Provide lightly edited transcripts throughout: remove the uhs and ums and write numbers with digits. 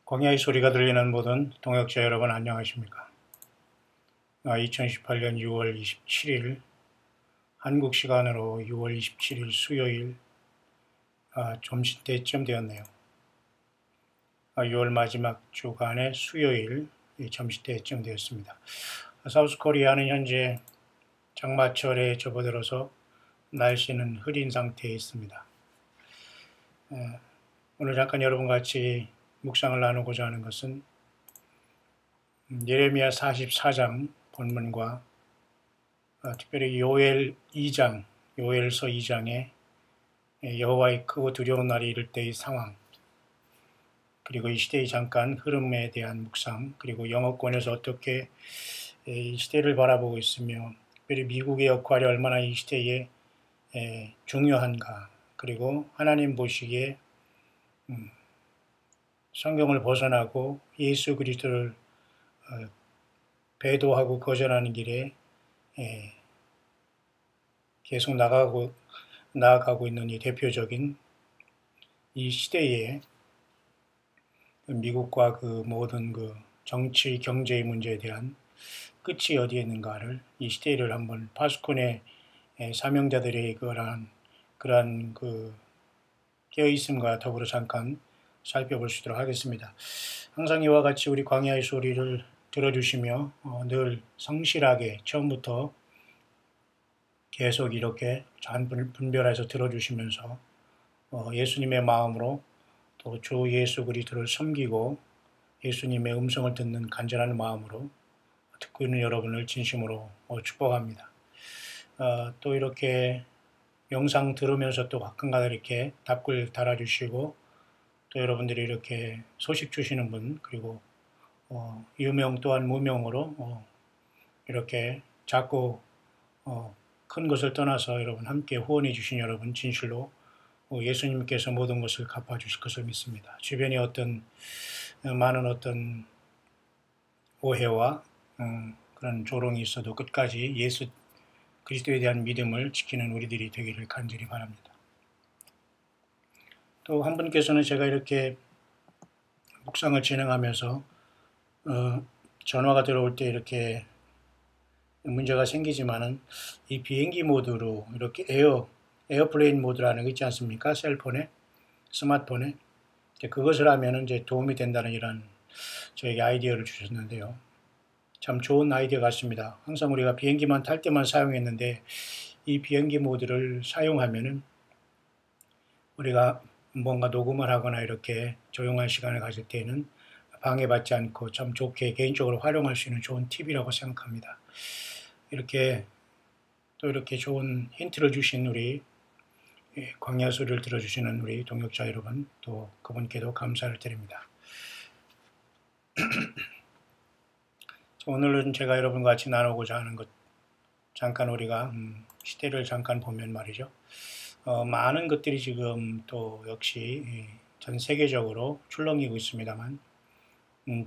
광야의 소리가 들리는 모든 동역자 여러분 안녕하십니까? 2018년 6월 27일 한국 시간으로 6월 27일 수요일 점심때쯤 되었네요. 6월 마지막 주간의 수요일 점심때쯤 되었습니다. 사우스코리아는 현재 장마철에 접어들어서 날씨는 흐린 상태에 있습니다. 오늘 잠깐 여러분과 같이 묵상을 나누고자 하는 것은 예레미야 44장 본문과 특별히 요엘 2장, 요엘서 2장의 여호와의 크고 두려운 날이 이를 때의 상황, 그리고 이 시대의 잠깐 흐름에 대한 묵상, 그리고 영어권에서 어떻게 이 시대를 바라보고 있으며 특별히 미국의 역할이 얼마나 이 시대에 중요한가, 그리고 하나님 보시기에 성경을 벗어나고 예수 그리스도를 배도하고 거절하는 길에 계속 나아가고 있는 이 대표적인 이 시대에 미국과 그 모든 그 정치, 경제의 문제에 대한 끝이 어디에 있는가를 이 시대를 한번 파수꾼의 사명자들의 그러한 그 깨어있음과 더불어 잠깐 살펴볼 수 있도록 하겠습니다. 항상 이와 같이 우리 광야의 소리를 들어주시며 늘 성실하게 처음부터 계속 이렇게 잘 분별해서 들어주시면서 예수님의 마음으로 또 주 예수 그리스도를 섬기고 예수님의 음성을 듣는 간절한 마음으로 듣고 있는 여러분을 진심으로 축복합니다. 또 이렇게 영상 들으면서 또 가끔가다 이렇게 답글 달아주시고 또 여러분들이 이렇게 소식 주시는 분, 그리고 유명 또한 무명으로 이렇게 작고 큰 것을 떠나서 여러분 함께 후원해 주신 여러분 진실로 예수님께서 모든 것을 갚아주실 것을 믿습니다. 주변에 많은 오해와 그런 조롱이 있어도 끝까지 예수 그리스도에 대한 믿음을 지키는 우리들이 되기를 간절히 바랍니다. 또 한 분께서는 제가 이렇게 묵상을 진행하면서 전화가 들어올 때 이렇게 문제가 생기지만은 이 비행기 모드로 이렇게 에어플레인 모드라는 거 있지 않습니까? 셀폰에, 스마트폰에. 그것을 하면은 이제 도움이 된다는 이런 저에게 아이디어를 주셨는데요. 참 좋은 아이디어 같습니다. 항상 우리가 비행기만 탈 때만 사용했는데 이 비행기 모드를 사용하면은 우리가 뭔가 녹음을 하거나 이렇게 조용한 시간을 가질 때에는 방해받지 않고 참 좋게 개인적으로 활용할 수 있는 좋은 팁이라고 생각합니다. 이렇게 좋은 힌트를 주신 우리 광야 소리를 들어주시는 우리 동역자 여러분, 또 그분께도 감사를 드립니다. 오늘은 제가 여러분과 같이 나누고자 하는 것, 잠깐 우리가 시대를 잠깐 보면 말이죠. 많은 것들이 지금 또 역시 전 세계적으로 출렁이고 있습니다만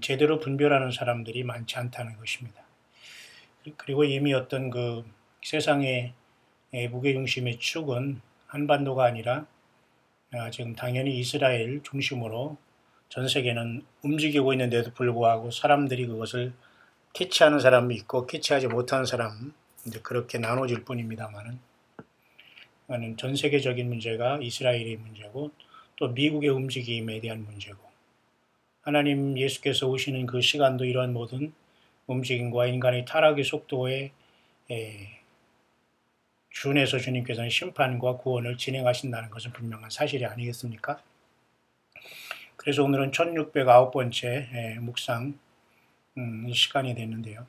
제대로 분별하는 사람들이 많지 않다는 것입니다. 그리고 이미 그 세상의 무게중심의 축은 한반도가 아니라 지금 당연히 이스라엘 중심으로 전 세계는 움직이고 있는데도 불구하고 사람들이 그것을 캐치하는 사람이 있고 캐치하지 못하는 사람, 이제 그렇게 나눠질 뿐입니다만은 전 세계적인 문제가 이스라엘의 문제고 또 미국의 움직임에 대한 문제고 하나님 예수께서 오시는 그 시간도 이러한 모든 움직임과 인간의 타락의 속도에 준해서 주님께서는 심판과 구원을 진행하신다는 것은 분명한 사실이 아니겠습니까? 그래서 오늘은 1609번째 묵상 시간이 됐는데요.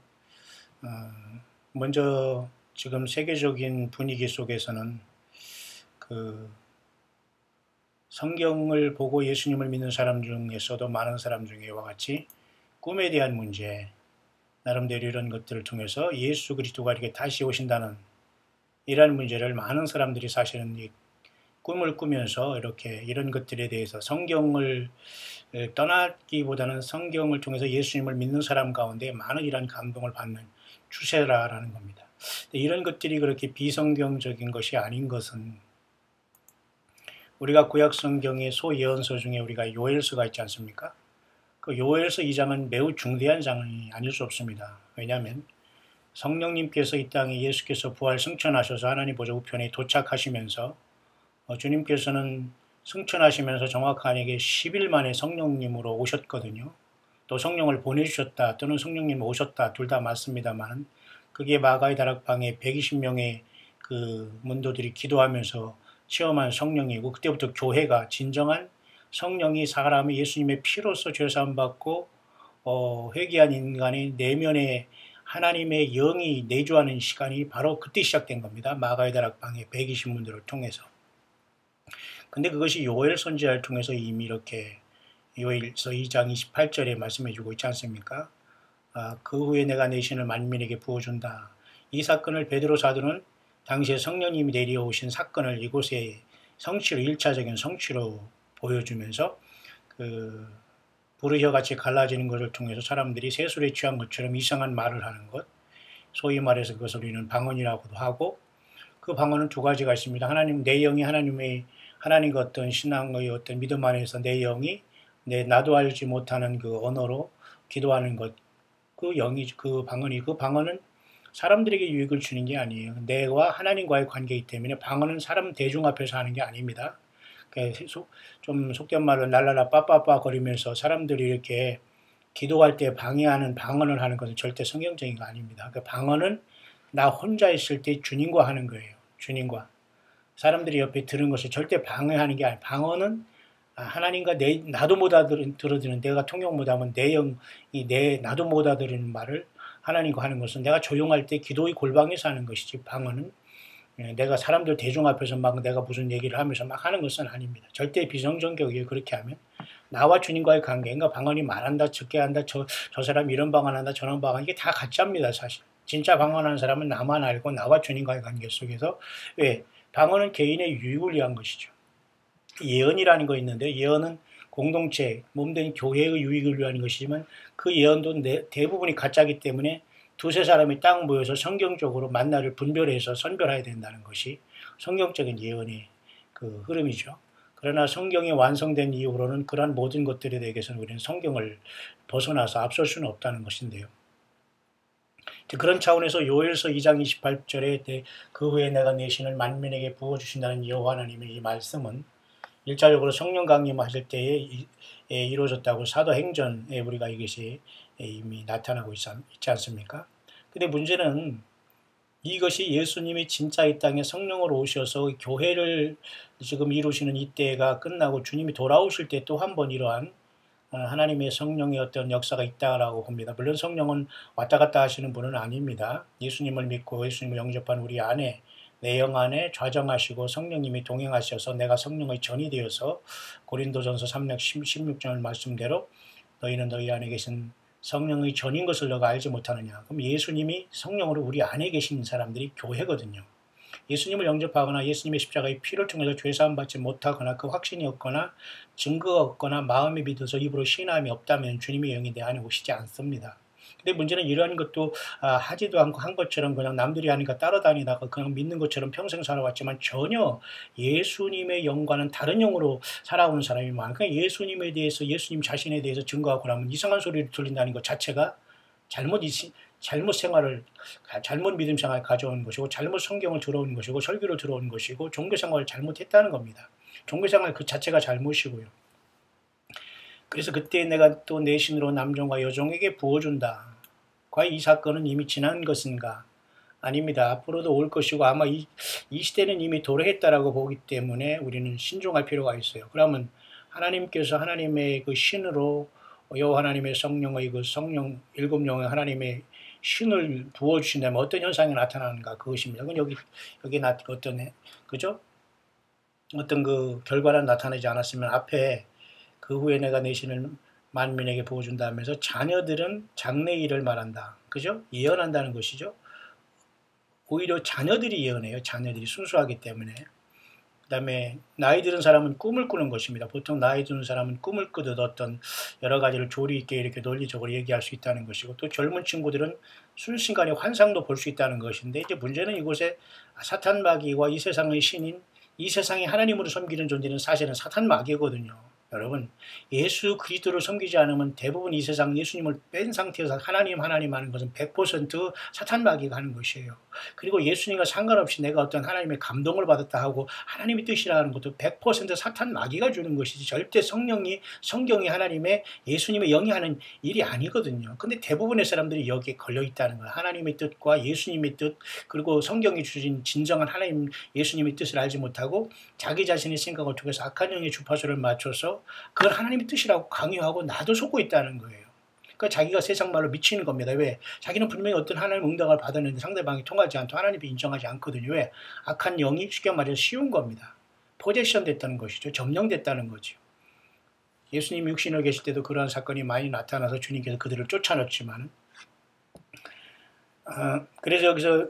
먼저 지금 세계적인 분위기 속에서는 그 성경을 보고 예수님을 믿는 사람 중에서도 많은 사람 중에 이와 같이 꿈에 대한 문제, 나름대로 이런 것들을 통해서 예수 그리스도가 이렇게 다시 오신다는 이런 문제를 많은 사람들이 사실은 이 꿈을 꾸면서 이렇게 이런 것들에 대해서 성경을 떠나기보다는 성경을 통해서 예수님을 믿는 사람 가운데 많은 이런 감동을 받는 추세라는 겁니다. 이런 것들이 그렇게 비성경적인 것이 아닌 것은 우리가 구약 성경의 소예언서 중에 우리가 요엘서가 있지 않습니까? 그 요엘서 2장은 매우 중대한 장이 아닐 수 없습니다. 왜냐하면 성령님께서 이 땅에 예수께서 부활 승천하셔서 하나님 보좌 우편에 도착하시면서 주님께서는 승천하시면서 정확하게 10일 만에 성령님으로 오셨거든요. 또 성령을 보내주셨다 또는 성령님 오셨다 둘 다 맞습니다만, 그게 마가의 다락방에 120명의 그 문도들이 기도하면서 체험한 성령이고, 그때부터 교회가 진정한 성령이 사람이 예수님의 피로써 죄사함 받고 회개한 인간의 내면에 하나님의 영이 내주하는 시간이 바로 그때 시작된 겁니다. 마가의 다락방의 120문들을 통해서. 근데 그것이 요엘 선지자를 통해서 이미 이렇게 요엘서 2장 28절에 말씀해 주고 있지 않습니까? 그 후에 내가 내 신을 만민에게 부어준다. 이 사건을 베드로 사도는 당시에 성령님이 내려오신 사건을 이곳에 성취로, 1차적인 성취로 보여주면서 그 부르혀같이 갈라지는 것을 통해서 사람들이 새술에 취한 것처럼 이상한 말을 하는 것, 소위 말해서 그것을 우리는 방언이라고도 하고, 그 방언은 두 가지가 있습니다. 하나님, 내 영이 하나님과 어떤 신앙의 어떤 믿음 안에서 내 영이 나도 알지 못하는 그 언어로 기도하는 것, 그 방언은 사람들에게 유익을 주는 게 아니에요. 내와 하나님과의 관계이기 때문에 방언은 사람 대중 앞에서 하는 게 아닙니다. 좀 속된 말로 랄랄라 빠빠빠 거리면서 사람들이 이렇게 기도할 때 방해하는 방언을 하는 것은 절대 성경적인 거 아닙니다. 그 방언은 나 혼자 있을 때 주님과 하는 거예요. 주님과. 사람들이 옆에 들은 것을 절대 방해하는 게 아니에요. 방언은 하나님과 나도 못 알아들어드는, 내가 통역 못하면 내 영이 나도 못 알아들는 말을 하나님과 하는 것은 내가 조용할 때 기도의 골방에서 하는 것이지, 방언은 내가 사람들 대중 앞에서 막 내가 무슨 얘기를 하면서 막 하는 것은 아닙니다. 절대 비성경적이에요. 그렇게 하면 나와 주님과의 관계, 그러니까 방언이 말한다, 적게 한다, 저 사람이 이런 방언한다, 저런 방언, 이게 다 가짜입니다. 사실 진짜 방언하는 사람은 나만 알고 나와 주님과의 관계 속에서. 왜? 방언은 개인의 유익을 위한 것이죠. 예언이라는 거 있는데, 예언은 공동체, 몸된 교회의 유익을 위한 것이지만 그 예언도 대부분이 가짜이기 때문에 두세 사람이 딱 모여서 성경적으로 만나를 분별해서 선별해야 된다는 것이 성경적인 예언의 그 흐름이죠. 그러나 성경이 완성된 이후로는 그러한 모든 것들에 대해서는 우리는 성경을 벗어나서 앞설 수는 없다는 것인데요. 그런 차원에서 요엘서 2장 28절에 그 후에 내가 내 신을 만민에게 부어주신다는 여호와 하나님의 이 말씀은 1차적으로 성령 강림하실 때에 이루어졌다고 사도행전에 우리가 이것이 이미 나타나고 있지 않습니까? 근데 문제는 이것이 예수님이 진짜 이 땅에 성령으로 오셔서 교회를 지금 이루시는 이때가 끝나고 주님이 돌아오실 때 또 한 번 이러한 하나님의 성령의 어떤 역사가 있다라고 봅니다. 물론 성령은 왔다 갔다 하시는 분은 아닙니다. 예수님을 믿고 예수님을 영접한 우리 안에, 내 영 안에 좌정하시고 성령님이 동행하셔서 내가 성령의 전이 되어서 고린도전서 3장 16절 말씀대로 너희는 너희 안에 계신 성령의 전인 것을 너가 알지 못하느냐. 그럼 예수님이 성령으로 우리 안에 계신 사람들이 교회거든요. 예수님을 영접하거나 예수님의 십자가의 피를 통해서 죄사함 받지 못하거나 그 확신이 없거나 증거가 없거나 마음에 믿어서 입으로 신함이 없다면 주님의 영이 내 안에 오시지 않습니다. 근데 문제는 이러한 것도 하지도 않고 한 것처럼 그냥 남들이 하니까 따라다니다가 그냥 믿는 것처럼 평생 살아왔지만 전혀 예수님의 영과는 다른 영으로 살아오는 사람이 많으니까 예수님에 대해서, 예수님 자신에 대해서 증거하고 나면 이상한 소리를 들린다는 것 자체가 잘못 생활을, 잘못 믿음 생활을 가져오는 것이고, 잘못 성경을 들어오는 것이고, 설교를 들어오는 것이고, 종교 생활을 잘못했다는 겁니다. 종교 생활 그 자체가 잘못이고요. 그래서 그때 내가 또 내 신으로 남종과 여종에게 부어준다. 과연 이 사건은 이미 지난 것인가? 아닙니다. 앞으로도 올 것이고 아마 이 시대는 이미 도래했다라고 보기 때문에 우리는 신중할 필요가 있어요. 그러면 하나님께서 하나님의 그 신으로 여호와 하나님의 성령의 그 성령 일곱 영의 하나님의 신을 부어주신다면 어떤 현상이 나타나는가, 그것입니다. 그건 여기 그죠? 어떤 그 결과는 나타나지 않았으면 앞에 그 후에 내가 내 신을 만민에게 부어준다 하면서 자녀들은 장래 일을 말한다. 그죠? 예언한다는 것이죠. 오히려 자녀들이 예언해요. 자녀들이 순수하기 때문에. 그 다음에 나이 들은 사람은 꿈을 꾸는 것입니다. 보통 나이 드는 사람은 꿈을 꾸듯 어떤 여러 가지를 조리 있게 이렇게 논리적으로 얘기할 수 있다는 것이고, 또 젊은 친구들은 순식간에 환상도 볼 수 있다는 것인데, 이제 문제는 이곳에 사탄 마귀와 이 세상의 신인, 이 세상에 하나님으로 섬기는 존재는 사실은 사탄 마귀거든요. 여러분, 예수 그리스도를 섬기지 않으면 대부분 이 세상 예수님을 뺀 상태에서 하나님 하는 것은 100% 사탄 마귀가 하는 것이에요. 그리고 예수님과 상관없이 내가 어떤 하나님의 감동을 받았다 하고 하나님의 뜻이라는 것도 100% 사탄 마귀가 주는 것이지 절대 성경이 하나님의 예수님의 영이 하는 일이 아니거든요. 근데 대부분의 사람들이 여기에 걸려 있다는 거예요. 하나님의 뜻과 예수님의 뜻, 그리고 성경이 주신 진정한 하나님 예수님의 뜻을 알지 못하고 자기 자신의 생각을 통해서 악한 영의 주파수를 맞춰서 그걸 하나님의 뜻이라고 강요하고 나도 속고 있다는 거예요. 그러니까 자기가 세상 말로 미치는 겁니다. 왜? 자기는 분명히 어떤 하나님 응답을 받았는데 상대방이 통하지 않고 하나님이 인정하지 않거든요. 왜? 악한 영이 쉽게 말해서 쉬운 겁니다. 포제션 됐다는 것이죠. 점령됐다는 거죠. 예수님이 육신으로 계실 때도 그러한 사건이 많이 나타나서 주님께서 그들을 쫓아냈지만, 그래서 여기서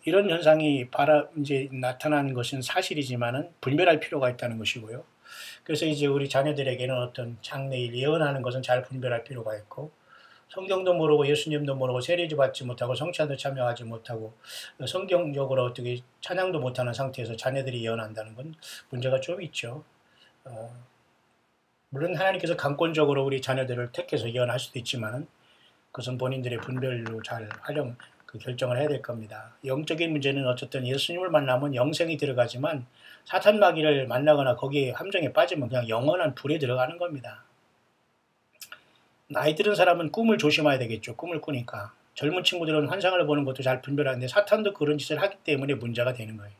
이런 현상이 이제 나타나는 것은 사실이지만은 분별할 필요가 있다는 것이고요. 그래서 이제 우리 자녀들에게는 어떤 장래일 예언하는 것은 잘 분별할 필요가 있고, 성경도 모르고 예수님도 모르고 세례도 받지 못하고 성찬도 참여하지 못하고 성경적으로 어떻게 찬양도 못하는 상태에서 자녀들이 예언한다는 건 문제가 좀 있죠. 물론 하나님께서 강권적으로 우리 자녀들을 택해서 예언할 수도 있지만은 그것은 본인들의 분별로 잘 결정을 해야 될 겁니다. 영적인 문제는 어쨌든 예수님을 만나면 영생이 들어가지만 사탄 마귀를 만나거나 거기에 함정에 빠지면 그냥 영원한 불에 들어가는 겁니다. 나이 들은 사람은 꿈을 조심해야 되겠죠. 꿈을 꾸니까. 젊은 친구들은 환상을 보는 것도 잘 분별하는데 사탄도 그런 짓을 하기 때문에 문제가 되는 거예요.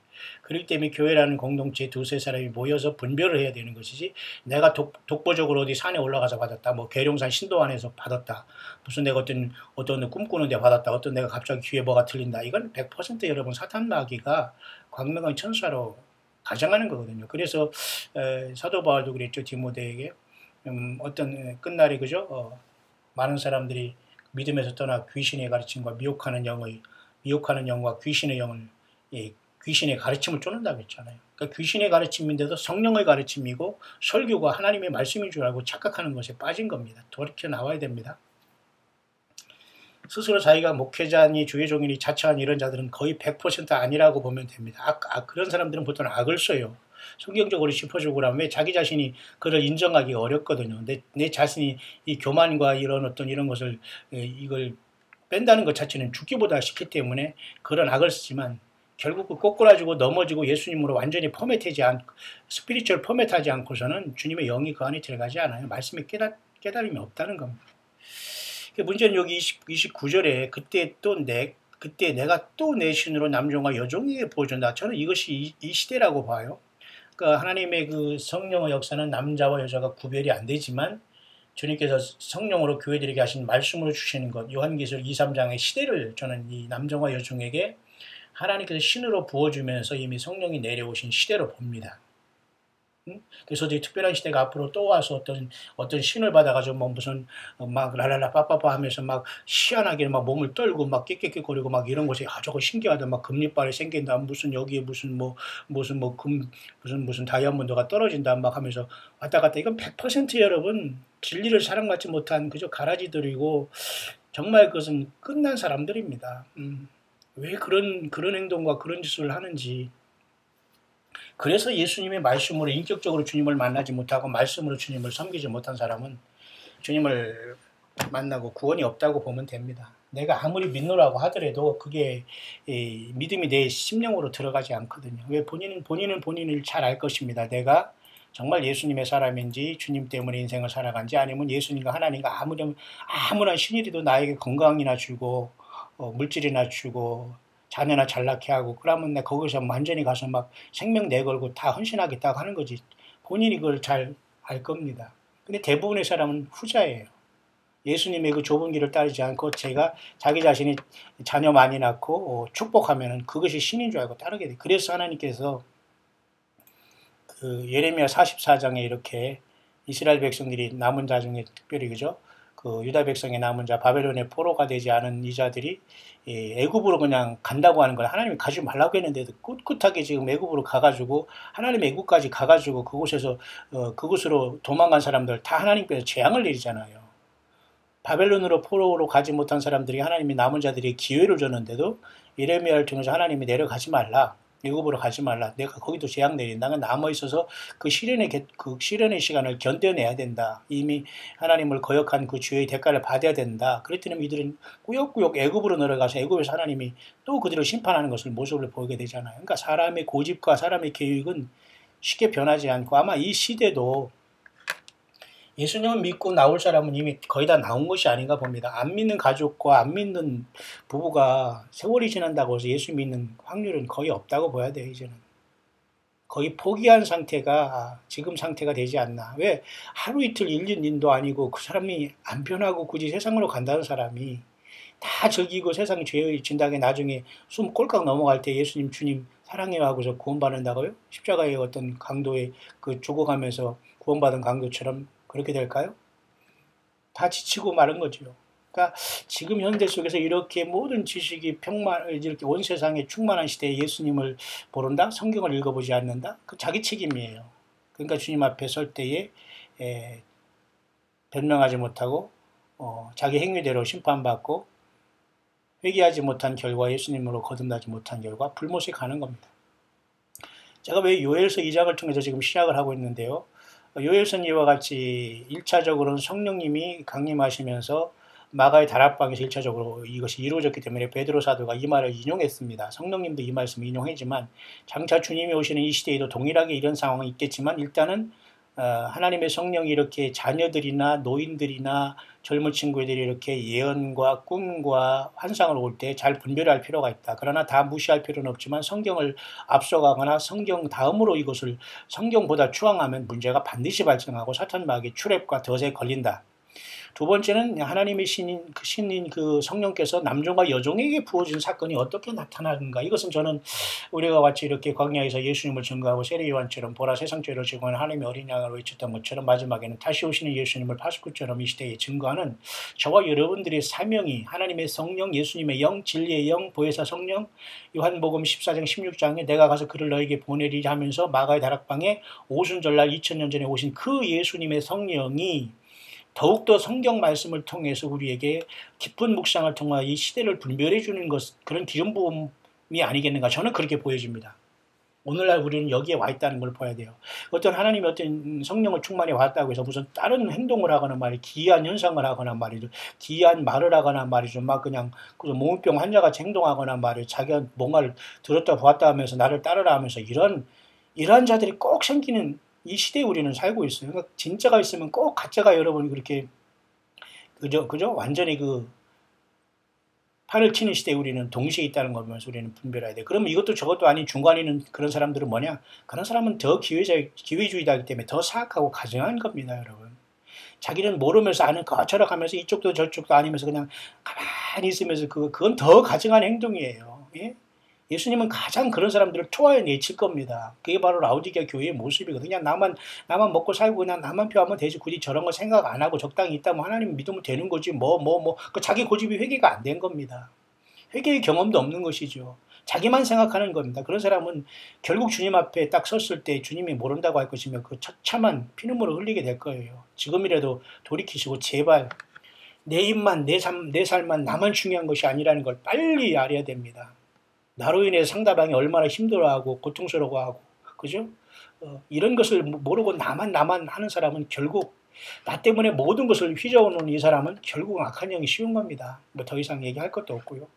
그렇기 때문에 교회라는 공동체에 두세 사람이 모여서 분별을 해야 되는 것이지, 내가 독보적으로 어디 산에 올라가서 받았다, 뭐 계룡산 신도안에서 받았다, 무슨 내가 어떤 꿈꾸는데 받았다, 어떤 내가 갑자기 귀에 뭐가 들린다, 이건 100% 여러분 사탄 마귀가 광명한 천사로 가정하는 거거든요. 그래서 사도 바울도 그랬죠. 디모데에게 어떤 끝날에 그죠? 많은 사람들이 믿음에서 떠나 귀신의 가르침과 미혹하는 영과 귀신의 영을, 귀신의 가르침을 쫓는다고 했잖아요. 그러니까 귀신의 가르침인데도 성령의 가르침이고 설교가 하나님의 말씀인 줄 알고 착각하는 것에 빠진 겁니다. 돌이켜 나와야 됩니다. 스스로 자기가 목회자니 주의 종이니 자처한 이런 자들은 거의 100% 아니라고 보면 됩니다. 그런 사람들은 보통 악을 써요. 성경적으로 짚어주고 그러면 왜 자기 자신이 그를 인정하기 어렵거든요. 내 자신이 이 교만과 이런 것을 이걸 뺀다는 것 자체는 죽기보다 쉽기 때문에 그런 악을 쓰지만 결국 꼬꾸라지고 넘어지고 예수님으로 완전히 스피리추얼 포맷하지 않고서는 주님의 영이 그 안에 들어가지 않아요. 말씀에 깨달음이 없다는 겁니다. 문제는 여기 29절에 그때 내가 또 내 신으로 남종과 여종에게 보여준다. 저는 이것이 이 시대라고 봐요. 그러니까 하나님의 그 성령의 역사는 남자와 여자가 구별이 안 되지만 주님께서 성령으로 교회들에게 하신 말씀으로 주시는 것, 요한계시록 2, 3장의 시대를 저는 이 남종과 여종에게 하나님께서 신으로 부어주면서 이미 성령이 내려오신 시대로 봅니다. 그래서 이 특별한 시대가 앞으로 또 와서 어떤 신을 받아가지고 무슨 막 랄랄라 빠빠빠 하면서 막 희한하게 막 몸을 떨고 막 깨깨깨거리고 막 이런 것이 저거 신기하다, 막 금리발이 생긴다, 무슨 여기에 무슨 다이아몬드가 떨어진다 막 하면서 왔다 갔다. 이건 100% 여러분 진리를 사랑받지 못한 그저 가라지들이고 정말 그것은 끝난 사람들입니다. 왜 그런 행동과 그런 짓을 하는지. 그래서 예수님의 말씀으로 인격적으로 주님을 만나지 못하고 말씀으로 주님을 섬기지 못한 사람은 주님을 만나고 구원이 없다고 보면 됩니다. 내가 아무리 믿노라고 하더라도 그게 믿음이 내 심령으로 들어가지 않거든요. 왜? 본인은 본인을 잘 알 것입니다. 내가 정말 예수님의 사람인지 주님 때문에 인생을 살아간지 아니면 예수님과 하나님과 아무나 신이라도 나에게 건강이나 주고 물질이나 주고 자녀나 잘 낳게 하고 그러면 내가 거기서 완전히 가서 막 생명 내걸고 다 헌신하겠다고 하는 거지. 본인이 그걸 잘 알 겁니다. 근데 대부분의 사람은 후자예요. 예수님의 그 좁은 길을 따르지 않고 자기 자신이 자녀 많이 낳고 축복하면은 그것이 신인 줄 알고 따르게 돼. 그래서 하나님께서 그 예레미야 44장에 이렇게 이스라엘 백성들이 남은 자 중에 특별히 그죠? 그 유다 백성의 남은 자 바벨론의 포로가 되지 않은 이 자들이 애굽으로 그냥 간다고 하는 걸 하나님이 가지 말라고 했는데도 꿋꿋하게 지금 애굽으로 가가지고 하나님 애굽까지 가가지고 그곳으로 도망간 사람들 다 하나님께서 재앙을 내리잖아요. 바벨론으로 포로로 가지 못한 사람들이 하나님이 남은 자들이 기회를 줬는데도 예레미야를 통해서 하나님이 내려가지 말라. 애굽으로 가지 말라. 내가 거기도 재앙 내린다. 남아 있어서 그 시련의 시간을 견뎌내야 된다. 이미 하나님을 거역한 그 죄의 대가를 받아야 된다. 그랬더니 이들은 꾸역꾸역 애굽으로 내려가서 애굽에서 하나님이 또 그들을 심판하는 것을 모습을 보게 되잖아요. 그러니까 사람의 고집과 사람의 계획은 쉽게 변하지 않고 아마 이 시대도 예수님을 믿고 나올 사람은 이미 거의 다 나온 것이 아닌가 봅니다. 안 믿는 가족과 안 믿는 부부가 세월이 지난다고 해서 예수 믿는 확률은 거의 없다고 봐야 돼요, 이제는. 거의 포기한 상태가 지금 상태가 되지 않나. 왜? 하루 이틀 1년 인도 아니고 그 사람이 안 변하고 굳이 세상으로 간다는 사람이 다 즐기고 세상에 죄의 진닥에 나중에 숨 꼴깍 넘어갈 때 예수님 주님 사랑해요 하고서 구원받는다고요? 십자가의 어떤 강도에 그 죽어가면서 구원받은 강도처럼 그렇게 될까요? 다 지치고 마른 거죠. 그러니까 지금 현대 속에서 이렇게 모든 지식이 이렇게 온 세상에 충만한 시대에 예수님을 모른다? 성경을 읽어보지 않는다? 그 자기 책임이에요. 그러니까 주님 앞에 설 때에 변명하지 못하고 자기 행위대로 심판받고 회개하지 못한 결과 예수님으로 거듭나지 못한 결과 불못에 가는 겁니다. 제가 왜 요엘서 2장을 통해서 지금 시작을 하고 있는데요. 요엘서는 이와 같이 1차적으로는 성령님이 강림하시면서 마가의 다락방에서 1차적으로 이것이 이루어졌기 때문에 베드로 사도가 이 말을 인용했습니다. 성령님도 이 말씀을 인용했지만 장차 주님이 오시는 이 시대에도 동일하게 이런 상황이 있겠지만 일단은 하나님의 성령이 이렇게 자녀들이나 노인들이나 젊은 친구들이 이렇게 예언과 꿈과 환상을 올 때 잘 분별할 필요가 있다. 그러나 다 무시할 필요는 없지만 성경을 앞서가거나 성경 다음으로 이것을 성경보다 추앙하면 문제가 반드시 발생하고 사탄 마귀의 트랩과 덫에 걸린다. 두 번째는 하나님의 신인 그 성령께서 남종과 여종에게 부어진 사건이 어떻게 나타나는가. 이것은 저는 우리가 같이 이렇게 광야에서 예수님을 증거하고 세례요한처럼 보라 세상 죄를 지고는 하나님의 어린 양을 외쳤던 것처럼 마지막에는 다시 오시는 예수님을 파수꾼처럼 이 시대에 증거하는 저와 여러분들의 사명이 하나님의 성령, 예수님의 영, 진리의 영, 보혜사 성령, 요한복음 14장 16장에 내가 가서 그를 너에게 보내리라 하면서 마가의 다락방에 오순절날 2000년 전에 오신 그 예수님의 성령이 더욱더 성경 말씀을 통해서 우리에게 깊은 묵상을 통하여 이 시대를 분별해 주는 것, 그런 기름 부음이 아니겠는가. 저는 그렇게 보여집니다. 오늘날 우리는 여기에 와 있다는 걸 봐야 돼요. 어떤 하나님이 어떤 성령을 충만히 왔다고 해서 무슨 다른 행동을 하거나 말이죠. 기이한 현상을 하거나 말이죠. 기이한 말을 하거나 말이죠. 막 그냥 몽병 환자같이 행동하거나 말이죠. 자기가 뭔가를 들었다 보았다 하면서 나를 따르라 하면서 이러한 자들이 꼭 생기는 이 시대에 우리는 살고 있어요. 그러니까 진짜가 있으면 꼭 가짜가 여러분이 그렇게 그죠? 완전히 그 판을 치는 시대에 우리는 동시에 있다는 걸 보면서 우리는 분별해야 돼. 그러면 이것도 저것도 아닌 중간에 있는 그런 사람들은 뭐냐? 그런 사람은 더 기회주의자이기 때문에 더 사악하고 가증한 겁니다, 여러분. 자기는 모르면서 아는 것처럼 하면서 이쪽도 저쪽도 아니면서 그냥 가만히 있으면서 그건 더 가증한 행동이에요. 예? 예수님은 가장 그런 사람들을 토하여 내칠 겁니다. 그게 바로 라오디게아 교회의 모습이거든요. 그냥 나만 먹고 살고 그냥 나만 표하면 되지. 굳이 저런 거 생각 안 하고 적당히 있다면 하나님 믿으면 되는 거지. 그 자기 고집이 회개가 안 된 겁니다. 회개의 경험도 없는 것이죠. 자기만 생각하는 겁니다. 그런 사람은 결국 주님 앞에 딱 섰을 때 주님이 모른다고 할 것이며 그 처참한 피눈물을 흘리게 될 거예요. 지금이라도 돌이키시고 제발 내 입만 내 삶만 나만 중요한 것이 아니라는 걸 빨리 알아야 됩니다. 나로 인해 상대방이 얼마나 힘들어하고 고통스러워하고 그죠? 이런 것을 모르고 나만 하는 사람은 결국 나 때문에 모든 것을 휘저어놓은 이 사람은 결국 악한 영이 쉬운 겁니다. 뭐 더 이상 얘기할 것도 없고요.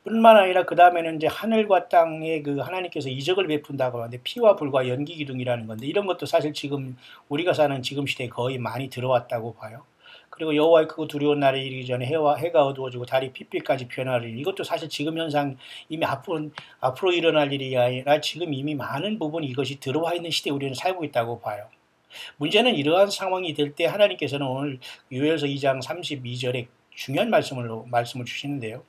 뿐만 아니라 그 다음에는 이제 하늘과 땅에 그 하나님께서 이적을 베푼다고 하는데 피와 불과 연기 기둥이라는 건데 이런 것도 사실 지금 우리가 사는 지금 시대에 거의 많이 들어왔다고 봐요. 그리고 여호와의 크고 두려운 날이 이르기 전에 해가 어두워지고 달이 핏빛까지 변하리니 이것도 사실 지금 현상 이미 앞으로 일어날 일이 아니라 지금 이미 많은 부분 이것이 들어와 있는 시대에 우리는 살고 있다고 봐요. 문제는 이러한 상황이 될 때 하나님께서는 오늘 요엘서 2장 32절에 중요한 말씀을 주시는데요.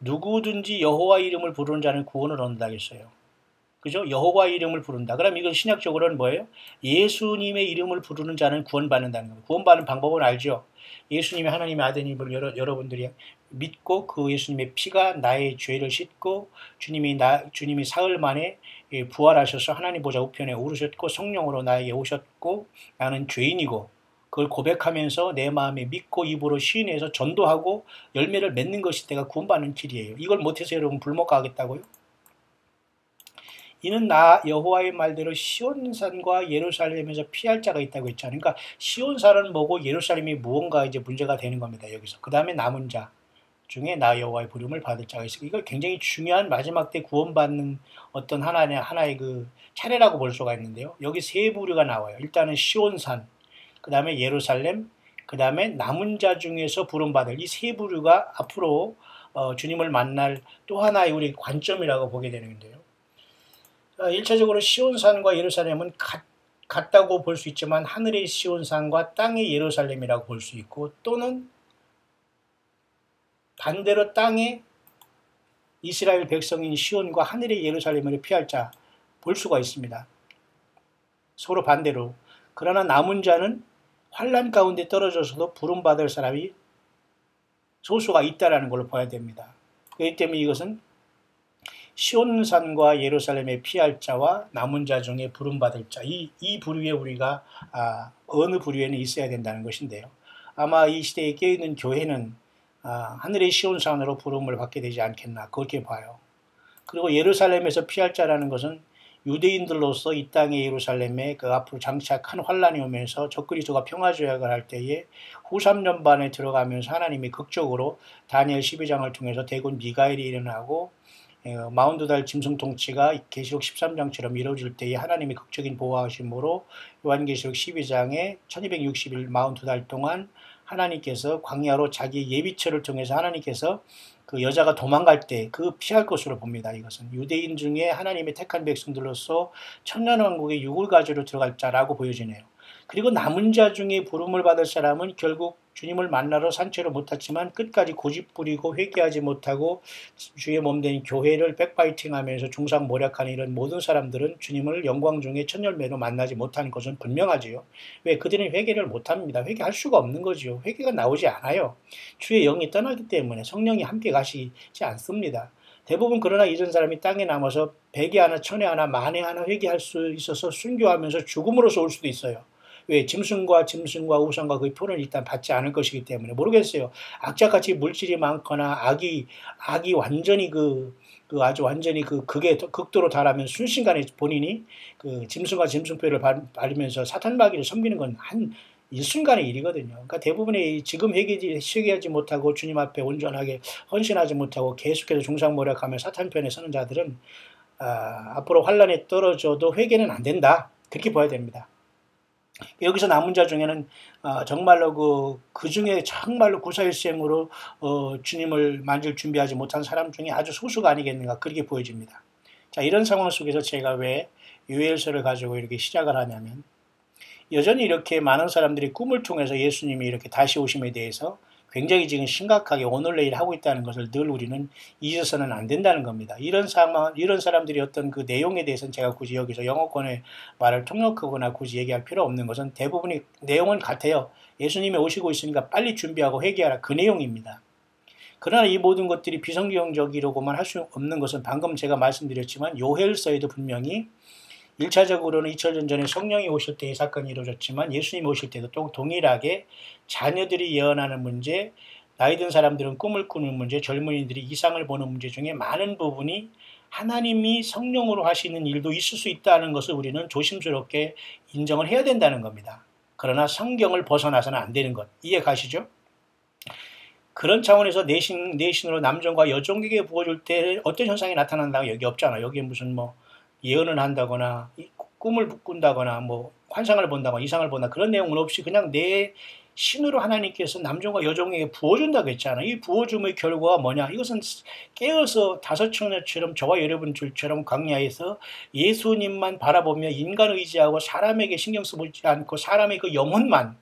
누구든지 여호와 이름을 부르는 자는 구원을 얻는다 했어요. 그죠? 여호와 이름을 부른다. 그럼 이건 신약적으로는 뭐예요? 예수님의 이름을 부르는 자는 구원받는다는 겁니다. 구원받는 방법은 알죠? 예수님이 하나님의 아들임을 여러분들이 믿고 그 예수님의 피가 나의 죄를 씻고 주님이 사흘 만에 부활하셔서 하나님 보좌 우편에 오르셨고 성령으로 나에게 오셨고 나는 죄인이고 그걸 고백하면서 내 마음에 믿고 입으로 시인해서 전도하고 열매를 맺는 것이 내가 구원받는 길이에요. 이걸 못해서 여러분 불못 가겠다고요? 이는 나 여호와의 말대로 시온산과 예루살렘에서 피할 자가 있다고 했잖아요. 그러니까 시온산은 뭐고 예루살렘이 무언가 이제 문제가 되는 겁니다. 여기서. 그 다음에 남은 자 중에 나 여호와의 부름을 받을 자가 있으니 이거 굉장히 중요한 마지막 때 구원받는 어떤 하나의 그 차례라고 볼 수가 있는데요. 여기 세 부류가 나와요. 일단은 시온산, 그 다음에 예루살렘, 그 다음에 남은 자 중에서 부름받을 이 세 부류가 앞으로 주님을 만날 또 하나의 우리 관점이라고 보게 되는데요. 1차적으로 시온산과 예루살렘은 같다고 볼 수 있지만 하늘의 시온산과 땅의 예루살렘이라고 볼 수 있고 또는 반대로 땅의 이스라엘 백성인 시온과 하늘의 예루살렘을 피할 자 볼 수가 있습니다. 서로 반대로. 그러나 남은 자는 환난 가운데 떨어져서도 부름받을 사람이 소수가 있다라는 걸로 봐야 됩니다. 그렇기 때문에 이것은 시온산과 예루살렘의 피할 자와 남은 자 중에 부름받을 자, 이 부류에 우리가 어느 부류에는 있어야 된다는 것인데요. 아마 이 시대에 깨어있는 교회는 하늘의 시온산으로 부름을 받게 되지 않겠나 그렇게 봐요. 그리고 예루살렘에서 피할 자라는 것은 유대인들로서 이 땅의 예루살렘에 그 앞으로 장차 큰 환란이 오면서 적그리스도가 평화조약을 할 때에 후 3년반에 들어가면서 하나님이 극적으로 다니엘 12장을 통해서 대군 미가엘이 일어나고 42달 짐승 통치가 계시록 13장처럼 이루어질 때에 하나님의 극적인 보호하심으로 요한계시록 12장에 1260일 42달 동안 하나님께서 광야로 자기 예비처를 통해서 하나님께서 그 여자가 도망갈 때 그 피할 것으로 봅니다. 이것은 유대인 중에 하나님의 택한 백성들로서 천년왕국의 육을 가지러 들어갈 자라고 보여지네요. 그리고 남은 자 중에 부름을 받을 사람은 결국 주님을 만나러 산채로 못탔지만 끝까지 고집부리고 회개하지 못하고 주의 몸된 교회를 백파이팅하면서 중상모략하는 이런 모든 사람들은 주님을 영광 중에 천열매로 만나지 못하는 것은 분명하지요. 왜? 그들은 회개를 못합니다. 회개할 수가 없는 거지요. 회개가 나오지 않아요. 주의 영이 떠나기 때문에 성령이 함께 가시지 않습니다. 대부분 그러나 이런 사람이 땅에 남아서 100에 하나, 1000에 하나, 만에 하나 회개할 수 있어서 순교하면서 죽음으로써 올 수도 있어요. 왜? 짐승과 우상과 그 표를 일단 받지 않을 것이기 때문에 모르겠어요. 악자같이 물질이 많거나 악이 완전히 아주 완전히 극도로 달하면 순식간에 본인이 그 짐승과 짐승표를 받으면서 사탄 마귀를 섬기는 건 한 일순간의 일이거든요. 그러니까 대부분의 지금 회개하지 못하고 주님 앞에 온전하게 헌신하지 못하고 계속해서 중상모략하며 사탄 편에 서는 자들은 앞으로 환란에 떨어져도 회개는 안 된다. 그렇게 봐야 됩니다. 여기서 남은 자 중에는 정말로 그 중에 정말로 구사일생으로 주님을 만질 준비하지 못한 사람 중에 아주 소수가 아니겠는가 그렇게 보여집니다. 자, 이런 상황 속에서 제가 왜 요엘서를 가지고 이렇게 시작을 하냐면 여전히 이렇게 많은 사람들이 꿈을 통해서 예수님이 이렇게 다시 오심에 대해서 굉장히 지금 심각하게 오늘 내일 하고 있다는 것을 늘 우리는 잊어서는 안 된다는 겁니다. 이런 사람들이 어떤 그 내용에 대해서는 제가 굳이 여기서 영어권의 말을 통역하거나 굳이 얘기할 필요 없는 것은 대부분의 내용은 같아요. 예수님이 오시고 있으니까 빨리 준비하고 회개하라 그 내용입니다. 그러나 이 모든 것들이 비성경적이라고만 할 수 없는 것은 방금 제가 말씀드렸지만 요엘서에도 분명히 1차적으로는 2000년 전에 성령이 오실 때의 사건이 이루어졌지만 예수님이 오실 때도 또 동일하게 자녀들이 예언하는 문제, 나이 든 사람들은 꿈을 꾸는 문제, 젊은이들이 이상을 보는 문제 중에 많은 부분이 하나님이 성령으로 하시는 일도 있을 수 있다는 것을 우리는 조심스럽게 인정을 해야 된다는 겁니다. 그러나 성경을 벗어나서는 안 되는 것. 이해 가시죠? 그런 차원에서 내신으로 남종과 여종에게 부어줄 때 어떤 현상이 나타난다고 여기 없잖아. 여기에 무슨 예언을 한다거나 꿈을 꾼다거나 환상을 본다거나 이상을 본다 그런 내용은 없이 그냥 내 신으로 하나님께서 남종과 여종에게 부어준다고 했잖아요. 이 부어줌의 결과가 뭐냐? 이것은 깨어서 다섯 처녀처럼 저와 여러분들처럼 광야에서 예수님만 바라보며 인간 의지하고 사람에게 신경 쓰지 않고 사람의 그 영혼만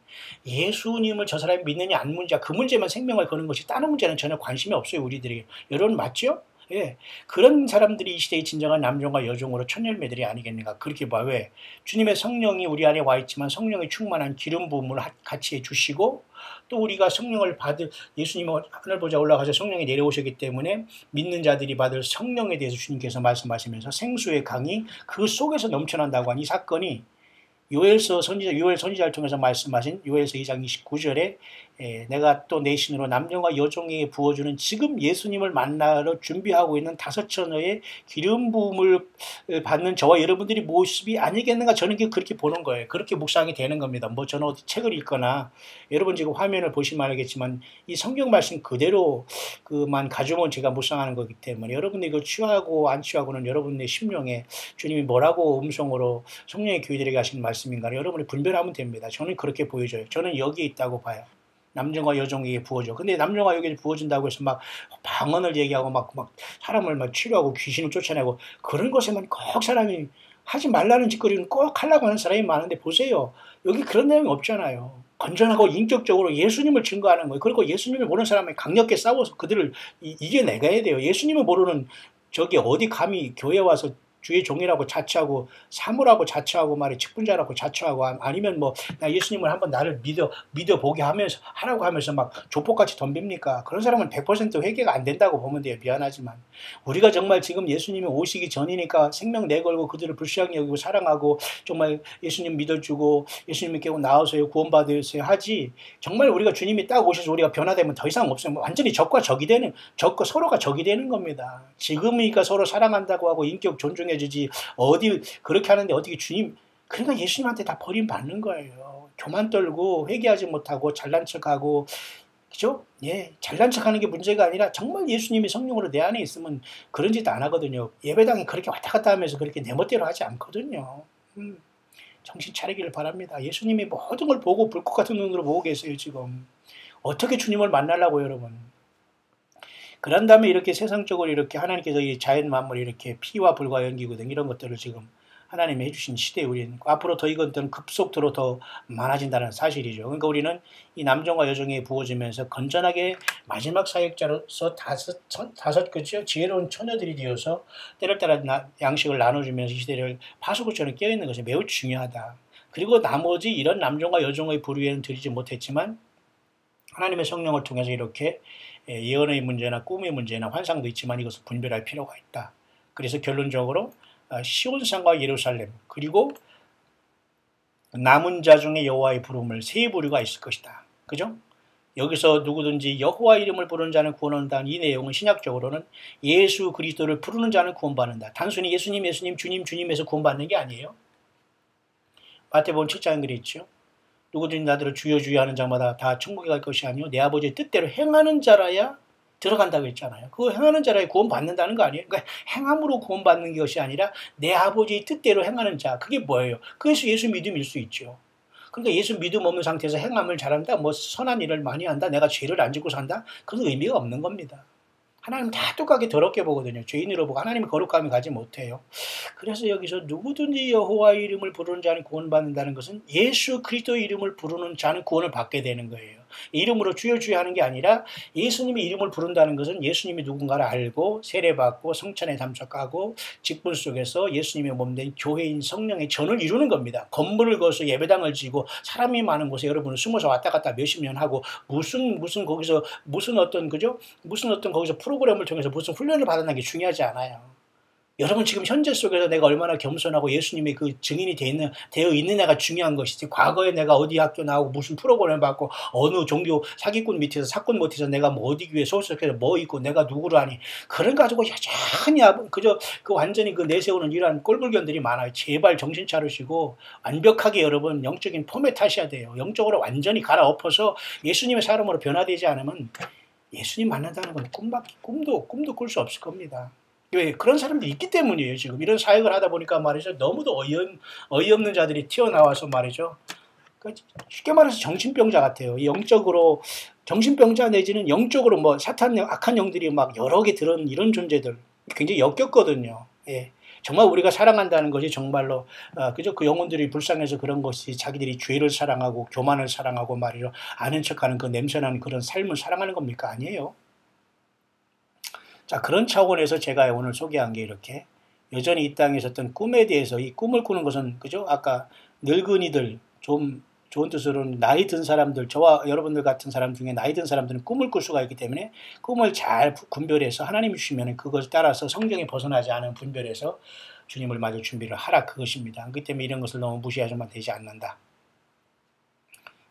예수님을 저 사람이 믿느냐 안 믿느냐 그 문제만 생명을 거는 것이 다른 문제는 전혀 관심이 없어요. 우리들에게. 여러분 맞죠? 예, 그런 사람들이 이 시대의 진정한 남종과 여종으로 천열매들이 아니겠는가 그렇게 봐. 왜? 주님의 성령이 우리 안에 와 있지만 성령이 충만한 기름 부음을 같이 해주시고 또 우리가 성령을 받을 예수님이 하늘 보좌 올라가서 성령이 내려오셨기 때문에 믿는 자들이 받을 성령에 대해서 주님께서 말씀하시면서 생수의 강이 그 속에서 넘쳐난다고 한 이 사건이 요엘 선지자를 통해서 말씀하신 요엘서 2장 29절에 내가 또 내 신으로 남녀와 여종에게 부어주는 지금 예수님을 만나러 준비하고 있는 5처녀의 기름 부음을 받는 저와 여러분들이 모습이 아니겠는가, 저는 그렇게 보는 거예요. 그렇게 묵상이 되는 겁니다. 뭐 저는 어디 책을 읽거나, 여러분 지금 화면을 보시면 알겠지만 이 성경 말씀 그대로 그만 가지고는 제가 묵상하는 거기 때문에, 여러분들 이거 취하고 안 취하고는 여러분의 심령에 주님이 뭐라고 음성으로 성령의 교회들에게 하시는 말씀인가를 여러분이 분별하면 됩니다. 저는 그렇게 보여져요. 저는 여기에 있다고 봐요. 남정과 여종에게 부어줘. 근데 남정과 여종에게 부어준다고 해서 막 방언을 얘기하고 막 사람을 막 치료하고 귀신을 쫓아내고 그런 것에만 꼭 사람이 하지 말라는 짓거리는 꼭 하려고 하는 사람이 많은데, 보세요. 여기 그런 내용이 없잖아요. 건전하고 인격적으로 예수님을 증거하는 거예요. 그리고 예수님을 모르는 사람이 강력하게 싸워서 그들을 이겨내가야 돼요. 예수님을 모르는 저기 어디 감히 교회 와서 주의 종이라고 자처하고 사무라고 자처하고 말이 직분자라고 자처하고, 아니면 뭐 나 예수님을 한번 나를 믿어보게 하면서 하라고 하면서 막 조폭같이 덤빕니까? 그런 사람은 100% 회개가 안 된다고 보면 돼요. 미안하지만 우리가 정말 지금 예수님이 오시기 전이니까 생명 내걸고 그들을 불쌍히 여기고 사랑하고 정말 예수님 믿어주고 예수님께 나와서요 구원받으세요 하지, 정말 우리가 주님이 딱 오셔서 우리가 변화되면 더 이상 없어요. 완전히 적과 적이 되는, 적과 서로가 적이 되는 겁니다. 지금이니까 서로 사랑한다고 하고 인격 존중해 주지, 어디 그렇게 하는데 어떻게 주님, 그러니까 예수님한테 다 버림받는 거예요. 교만 떨고 회개하지 못하고 잘난 척하고, 그죠? 예, 잘난 척하는 게 문제가 아니라 정말 예수님이 성령으로 내 안에 있으면 그런 짓 안 하거든요. 예배당에 그렇게 왔다 갔다 하면서 그렇게 내 멋대로 하지 않거든요. 정신 차리기를 바랍니다. 예수님이 모든 걸 보고 불꽃 같은 눈으로 보고 계세요. 지금 어떻게 주님을 만나려고 여러분. 그런 다음에 이렇게 세상적으로 이렇게 하나님께서 이 자연 만물 이렇게 피와 불과 연기고 등 이런 것들을 지금 하나님이 해주신 시대에 우리는 앞으로 더 이것들은 급속도로 더 많아진다는 사실이죠. 그러니까 우리는 이 남정과 여정에 부어지면서 건전하게 마지막 사역자로서 다섯 그죠? 지혜로운 처녀들이 되어서 때를 따라 양식을 나눠주면서 이 시대를 파수구처럼 깨어있는 것이 매우 중요하다. 그리고 나머지 이런 남정과 여정의 부류에는 드리지 못했지만 하나님의 성령을 통해서 이렇게 예언의 문제나 꿈의 문제나 환상도 있지만 이것을 분별할 필요가 있다. 그래서 결론적으로 시온산과 예루살렘 그리고 남은 자 중에 여호와의 부름을 세 부류가 있을 것이다. 그죠? 여기서 누구든지 여호와 이름을 부르는 자는 구원받는다는 이 내용은 신약적으로는 예수 그리스도를 부르는 자는 구원받는다. 단순히 예수님 주님에서 구원받는 게 아니에요. 마태복음 7장에 그랬죠. 누구든지 나더러 주여 주여 하는 자마다 다 천국에 갈 것이 아니요 내 아버지의 뜻대로 행하는 자라야 들어간다고 했잖아요. 그거 행하는 자라야 구원받는다는 거 아니에요? 그러니까 행함으로 구원받는 것이 아니라 내 아버지의 뜻대로 행하는 자. 그게 뭐예요? 그래서 예수 믿음일 수 있죠. 그러니까 예수 믿음 없는 상태에서 행함을 잘한다, 뭐 선한 일을 많이 한다, 내가 죄를 안 짓고 산다, 그건 의미가 없는 겁니다. 하나님은 다 똑같게 더럽게 보거든요. 죄인으로 보고 하나님의 거룩함을 가지 못해요. 그래서 여기서 누구든지 여호와의 이름을 부르는 자는 구원받는다는 것은 예수 그리스도의 이름을 부르는 자는 구원을 받게 되는 거예요. 이름으로 주여 주여 하는 게 아니라 예수님의 이름을 부른다는 것은 예수님이 누군가를 알고 세례받고 성찬에 참석하고 직분 속에서 예수님의 몸된 교회인 성령의 전을 이루는 겁니다. 건물을 거서 예배당을 지고 사람이 많은 곳에 여러분은 숨어서 왔다 갔다 몇십 년 하고 무슨 거기서 무슨 어떤 거기서 프로그램을 통해서 무슨 훈련을 받았는 게 중요하지 않아요. 여러분 지금 현재 속에서 내가 얼마나 겸손하고 예수님의 그 증인이 되어 있느냐가 중요한 것이지, 과거에 내가 어디 학교 나오고 무슨 프로그램을 받고 어느 종교 사기꾼 밑에서 사건 못해서 내가 뭐 어디 교회 소속해서 뭐 있고 내가 누구를 하니, 그런 가지고 여전히 그저 완전히 내세우는 이러한 꼴불견들이 많아요. 제발 정신 차리시고 완벽하게 여러분 영적인 포맷 하셔야 돼요. 영적으로 완전히 갈아엎어서 예수님의 사람으로 변화되지 않으면 예수님 만난다는 건 꿈도 꿀 수 없을 겁니다. 왜? 그런 사람들이 있기 때문이에요. 지금 이런 사역을 하다 보니까 말이죠. 너무도 어이없는 자들이 튀어나와서 말이죠. 쉽게 말해서 정신병자 같아요. 영적으로 정신병자 내지는 영적으로 뭐 사탄 악한 영들이 막 여러 개 들은 이런 존재들 굉장히 역겹거든요. 예. 정말 우리가 사랑한다는 것이 정말로 그저 그 영혼들이 불쌍해서 그런 것이 자기들이 죄를 사랑하고 교만을 사랑하고 말이죠. 아는 척하는 그 냄새나는 그런 삶을 사랑하는 겁니까? 아니에요. 자, 그런 차원에서 제가 오늘 소개한 게 이렇게 여전히 이 땅에 있었던 꿈에 대해서, 이 꿈을 꾸는 것은 그죠? 아까 늙은이들, 좀 좋은 뜻으로는 나이 든 사람들, 저와 여러분들 같은 사람 중에 나이 든 사람들은 꿈을 꿀 수가 있기 때문에 꿈을 잘 분별해서 하나님이 주시면 그것을 따라서 성경에 벗어나지 않은 분별해서 주님을 맞을 준비를 하라, 그것입니다. 그렇기 때문에 이런 것을 너무 무시하지만 되지 않는다.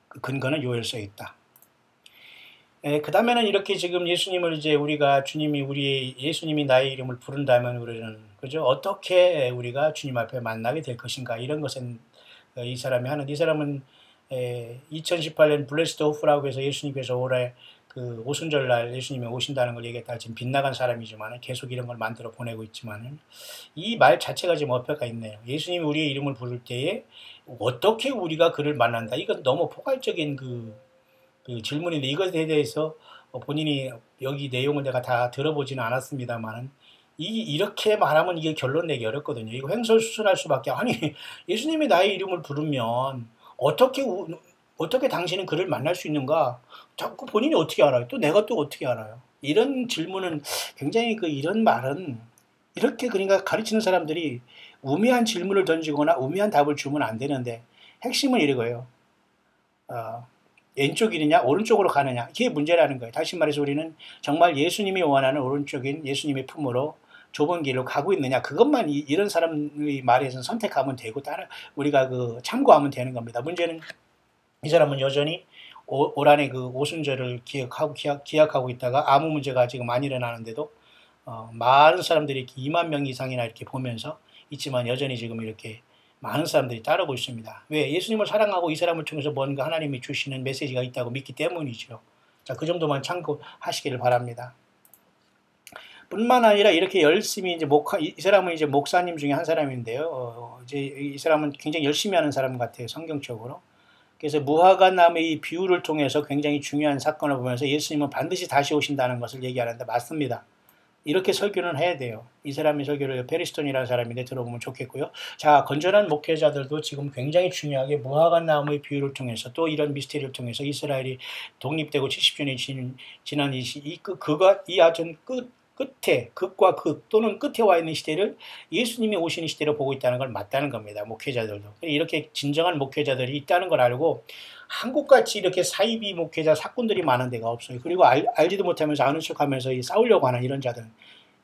그 근거는 요엘서에 있다. 그 다음에는 이렇게 지금 예수님을 이제 우리가 예수님이 나의 이름을 부른다면 우리는, 그죠? 어떻게 우리가 주님 앞에 만나게 될 것인가? 이런 것은 이 사람은 2018년 블레스드 호프라고 해서 예수님께서 올해 그 오순절날 예수님이 오신다는 걸 얘기했다가 지금 빗나간 사람이지만 계속 이런 걸 만들어 보내고 있지만은 이 말 자체가 지금 어폐가 있네요. 예수님이 우리의 이름을 부를 때에 어떻게 우리가 그를 만난다? 이건 너무 포괄적인 그 질문인데 이것에 대해서 본인이 여기 내용을 내가 다 들어보지는 않았습니다만은 이렇게 말하면 이게 결론 내기 어렵거든요. 이거 횡설수설할 수밖에. 아니, 예수님이 나의 이름을 부르면 어떻게 당신은 그를 만날 수 있는가? 자꾸 본인이 어떻게 알아요? 또 내가 또 어떻게 알아요? 이런 질문은 굉장히 이런 말은 이렇게 그러니까 가르치는 사람들이 우매한 질문을 던지거나 우매한 답을 주면 안 되는데 핵심은 이거예요. 왼쪽이냐 오른쪽으로 가느냐, 이게 문제라는 거예요. 다시 말해서 우리는 정말 예수님이 원하는 오른쪽인 예수님의 품으로 좁은 길로 가고 있느냐, 그것만 이런 사람의 말에서 선택하면 되고 우리가 참고하면 되는 겁니다. 문제는 이 사람은 여전히 올 한해 그 오순절을 기약하고 있다가 아무 문제가 지금 안 일어나는데도 많은 사람들이 이렇게 2만 명 이상이나 이렇게 보면서 있지만 여전히 지금 이렇게 많은 사람들이 따르고 있습니다. 왜? 예수님을 사랑하고 이 사람을 통해서 뭔가 하나님이 주시는 메시지가 있다고 믿기 때문이죠. 자, 그 정도만 참고하시기를 바랍니다. 뿐만 아니라 이렇게 열심히 이 사람은 이제 목사님 중에 한 사람인데요. 이제 이 사람은 굉장히 열심히 하는 사람 같아요, 성경적으로. 그래서 무화과나무의 이 비유를 통해서 굉장히 중요한 사건을 보면서 예수님은 반드시 다시 오신다는 것을 얘기하는데 맞습니다. 이렇게 설교는 해야 돼요. 이 사람의 설교를 페리스톤이라는 사람인데 들어보면 좋겠고요. 자, 건전한 목회자들도 지금 굉장히 중요하게 무화과나무의 비유를 통해서 또 이런 미스테리를 통해서 이스라엘이 독립되고 70년이 지난 이 아전 끝에, 극과 극 또는 끝에 와 있는 시대를 예수님이 오시는 시대로 보고 있다는 걸 맞다는 겁니다. 목회자들도. 이렇게 진정한 목회자들이 있다는 걸 알고 한국같이 이렇게 사이비 목회자 사건들이 많은 데가 없어요. 그리고 알지도 못하면서 아는 척하면서 싸우려고 하는 이런 자들,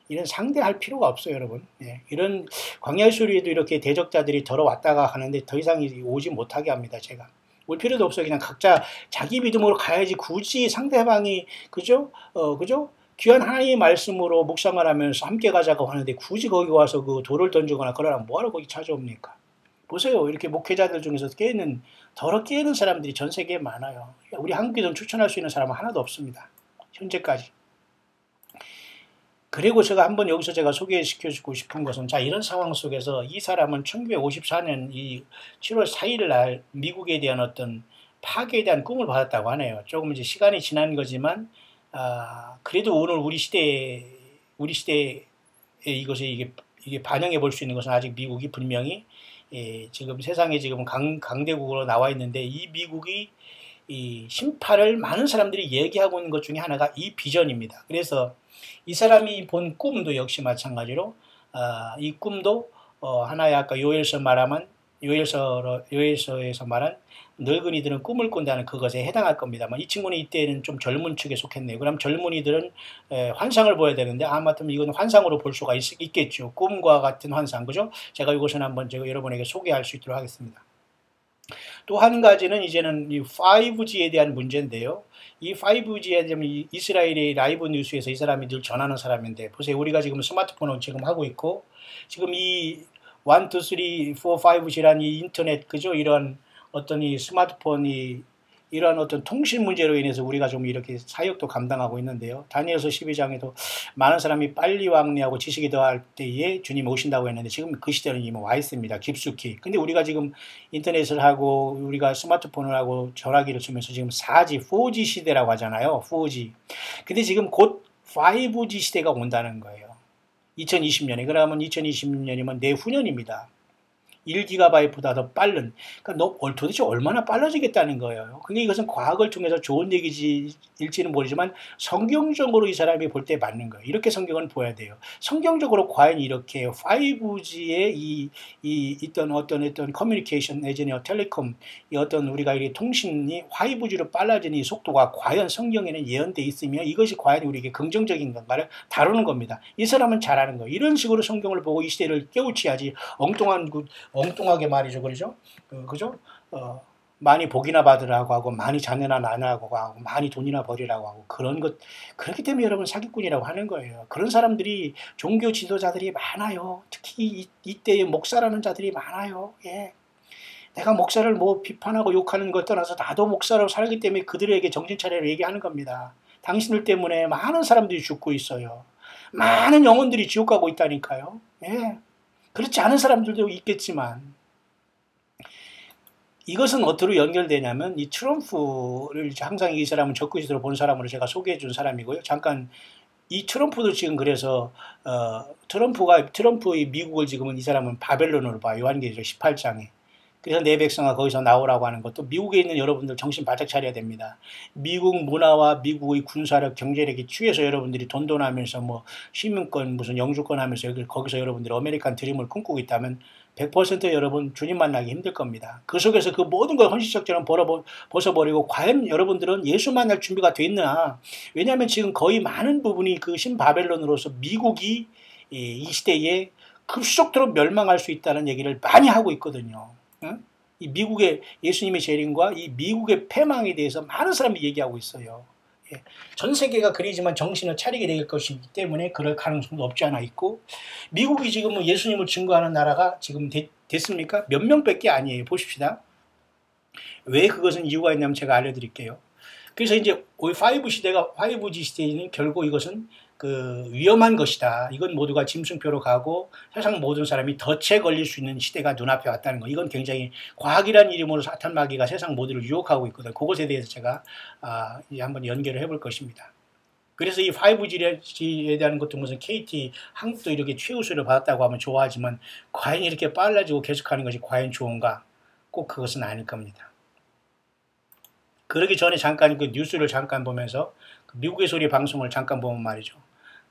이런 상대할 필요가 없어요, 여러분. 이런 광야의 소리에도 이렇게 대적자들이 들어왔다가 하는데 더 이상 오지 못하게 합니다. 제가 올 필요도 없어요. 그냥 각자 자기 믿음으로 가야지 굳이 상대방이 그죠? 귀한 하나님의 말씀으로 묵상을 하면서 함께 가자고 하는데 굳이 거기 와서 돌을 던지거나 그러면 뭐하러 거기 찾아옵니까? 보세요. 이렇게 목회자들 중에서 더러 깨는 사람들이 전 세계에 많아요. 우리 한국에서는 추천할 수 있는 사람은 하나도 없습니다. 현재까지. 그리고 한번 여기서 제가 소개시켜주고 싶은 것은, 자, 이런 상황 속에서 이 사람은 1954년 이 7월 4일 날 미국에 대한 어떤 파괴에 대한 꿈을 받았다고 하네요. 조금 이제 시간이 지난 거지만, 그래도 오늘 우리 시대에 이게 반영해 볼 수 있는 것은 아직 미국이 분명히 지금 세상에 지금 강대국으로 나와 있는데 이 미국이 이 심판을 많은 사람들이 얘기하고 있는 것 중에 하나가 이 비전입니다. 그래서 이 사람이 본 꿈도 역시 마찬가지로 이 꿈도 하나의 아까 요엘서에서 말한 늙은이들은 꿈을 꾼다는 그것에 해당할 겁니다만 이 친구는 이때는 좀 젊은 축에 속했네요. 그럼 젊은이들은 환상을 보여야 되는데 아마도 이건 환상으로 볼 수가 있겠죠. 꿈과 같은 환상, 그죠? 제가 이것은 한번 제가 여러분에게 소개할 수 있도록 하겠습니다. 또 한 가지는 이제는 이 5G에 대한 문제인데요. 이 5G에 대한 이스라엘의 라이브 뉴스에서 이 사람이 늘 전하는 사람인데, 보세요. 우리가 지금 스마트폰을 지금 하고 있고, 지금 이 1, 2, 3, 4, 5G란 이 인터넷, 그죠? 이런 어떤 이 스마트폰이 이러한 어떤 통신 문제로 인해서 우리가 좀 이렇게 사역도 감당하고 있는데요. 다니엘서 12장에도 많은 사람이 빨리 왕래하고 지식이 더할 때에 주님 오신다고 했는데 지금 그 시대는 이미 와 있습니다. 깊숙이. 근데 우리가 지금 인터넷을 하고 우리가 스마트폰을 하고 전화기를 쓰면서 지금 4G, 4G 시대라고 하잖아요. 4G. 근데 지금 곧 5G 시대가 온다는 거예요. 2020년에. 그러면 2020년이면 내후년입니다. 1GB보다 더 빠른, 그러니까 도대체 얼마나 빨라지겠다는 거예요. 근데 이것은 과학을 통해서 좋은 얘기일지는 모르지만 성경적으로 이 사람이 볼 때 맞는 거예요. 이렇게 성경은 보아야 돼요. 성경적으로 과연 이렇게 5G에 있던 어떤 커뮤니케이션 내지는 텔레콤, 이 어떤 우리가 이 통신이 5G로 빨라지는 이 속도가 과연 성경에는 예언되어 있으며 이것이 과연 우리에게 긍정적인 건가를 다루는 겁니다. 이 사람은 잘하는 거예요. 이런 식으로 성경을 보고 이 시대를 깨우쳐야지 엉뚱하게 말이죠. 그러죠? 그죠? 많이 복이나 받으라고 하고 많이 자녀나 낳으라고 하고 많이 돈이나 벌이라고 하고 그런 것 그렇기 때문에 여러분 사기꾼이라고 하는 거예요. 그런 사람들이 종교 지도자들이 많아요. 특히 이때의 목사라는 자들이 많아요. 예. 내가 목사를 뭐 비판하고 욕하는 것 떠나서 나도 목사로 살기 때문에 그들에게 정신 차리라고 얘기하는 겁니다. 당신들 때문에 많은 사람들이 죽고 있어요. 많은 영혼들이 지옥 가고 있다니까요. 예. 그렇지 않은 사람들도 있겠지만 이것은 어디로 연결되냐면 이 트럼프를 항상 이 사람은 적그리스도로 본 사람으로 제가 소개해 준 사람이고요. 잠깐 이 트럼프도 지금 그래서 트럼프의 미국을 지금은 이 사람은 바벨론으로 봐. 요한계시록 18장에. 그래서 내 백성아 거기서 나오라고 하는 것도 미국에 있는 여러분들 정신 바짝 차려야 됩니다. 미국 문화와 미국의 군사력, 경제력이 취해서 여러분들이 돈돈하면서 뭐 시민권 무슨 영주권 하면서 거기서 여러분들이 아메리칸 드림을 꿈꾸고 있다면 100% 여러분 주님 만나기 힘들 겁니다. 그 속에서 그 모든 걸 헌신적처럼 벗어버리고 과연 여러분들은 예수 만날 준비가 돼 있나? 왜냐하면 지금 거의 많은 부분이 그 신바벨론으로서 미국이 이 시대에 급속도로 멸망할 수 있다는 얘기를 많이 하고 있거든요. 응? 이 미국의 예수님의 재림과 이 미국의 패망에 대해서 많은 사람이 얘기하고 있어요. 예. 전 세계가 그리지만 정신을 차리게 될 것이기 때문에 그럴 가능성도 없지 않아 있고 미국이 지금 예수님을 증거하는 나라가 지금 됐습니까? 몇 명밖에 아니에요. 보십시다. 왜 그것은 이유가 있냐면 제가 알려드릴게요. 그래서 이제 5G 시대는 결국 이것은 그 위험한 것이다. 이건 모두가 짐승표로 가고 세상 모든 사람이 덫에 걸릴 수 있는 시대가 눈앞에 왔다는 거. 이건 굉장히 과학이라는 이름으로 사탄 마귀가 세상 모두를 유혹하고 있거든요. 그것에 대해서 제가 이제 한번 연결을 해볼 것입니다. 그래서 이 5G에 대한 것도 무슨 KT 한국도 이렇게 최우수를 받았다고 하면 좋아하지만 과연 이렇게 빨라지고 계속하는 것이 과연 좋은가? 꼭 그것은 아닐 겁니다. 그러기 전에 잠깐 그 뉴스를 잠깐 보면서 그 미국의 소리 방송을 잠깐 보면 말이죠.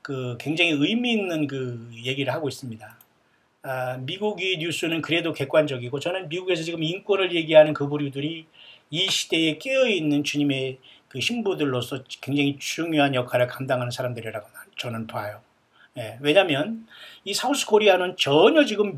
그 굉장히 의미 있는 그 얘기를 하고 있습니다. 미국의 뉴스는 그래도 객관적이고 저는 미국에서 지금 인권을 얘기하는 그 부류들이 이 시대에 깨어있는 주님의 그 신부들로서 굉장히 중요한 역할을 감당하는 사람들이라고 저는 봐요. 예, 왜냐하면 이 사우스 코리아는 전혀 지금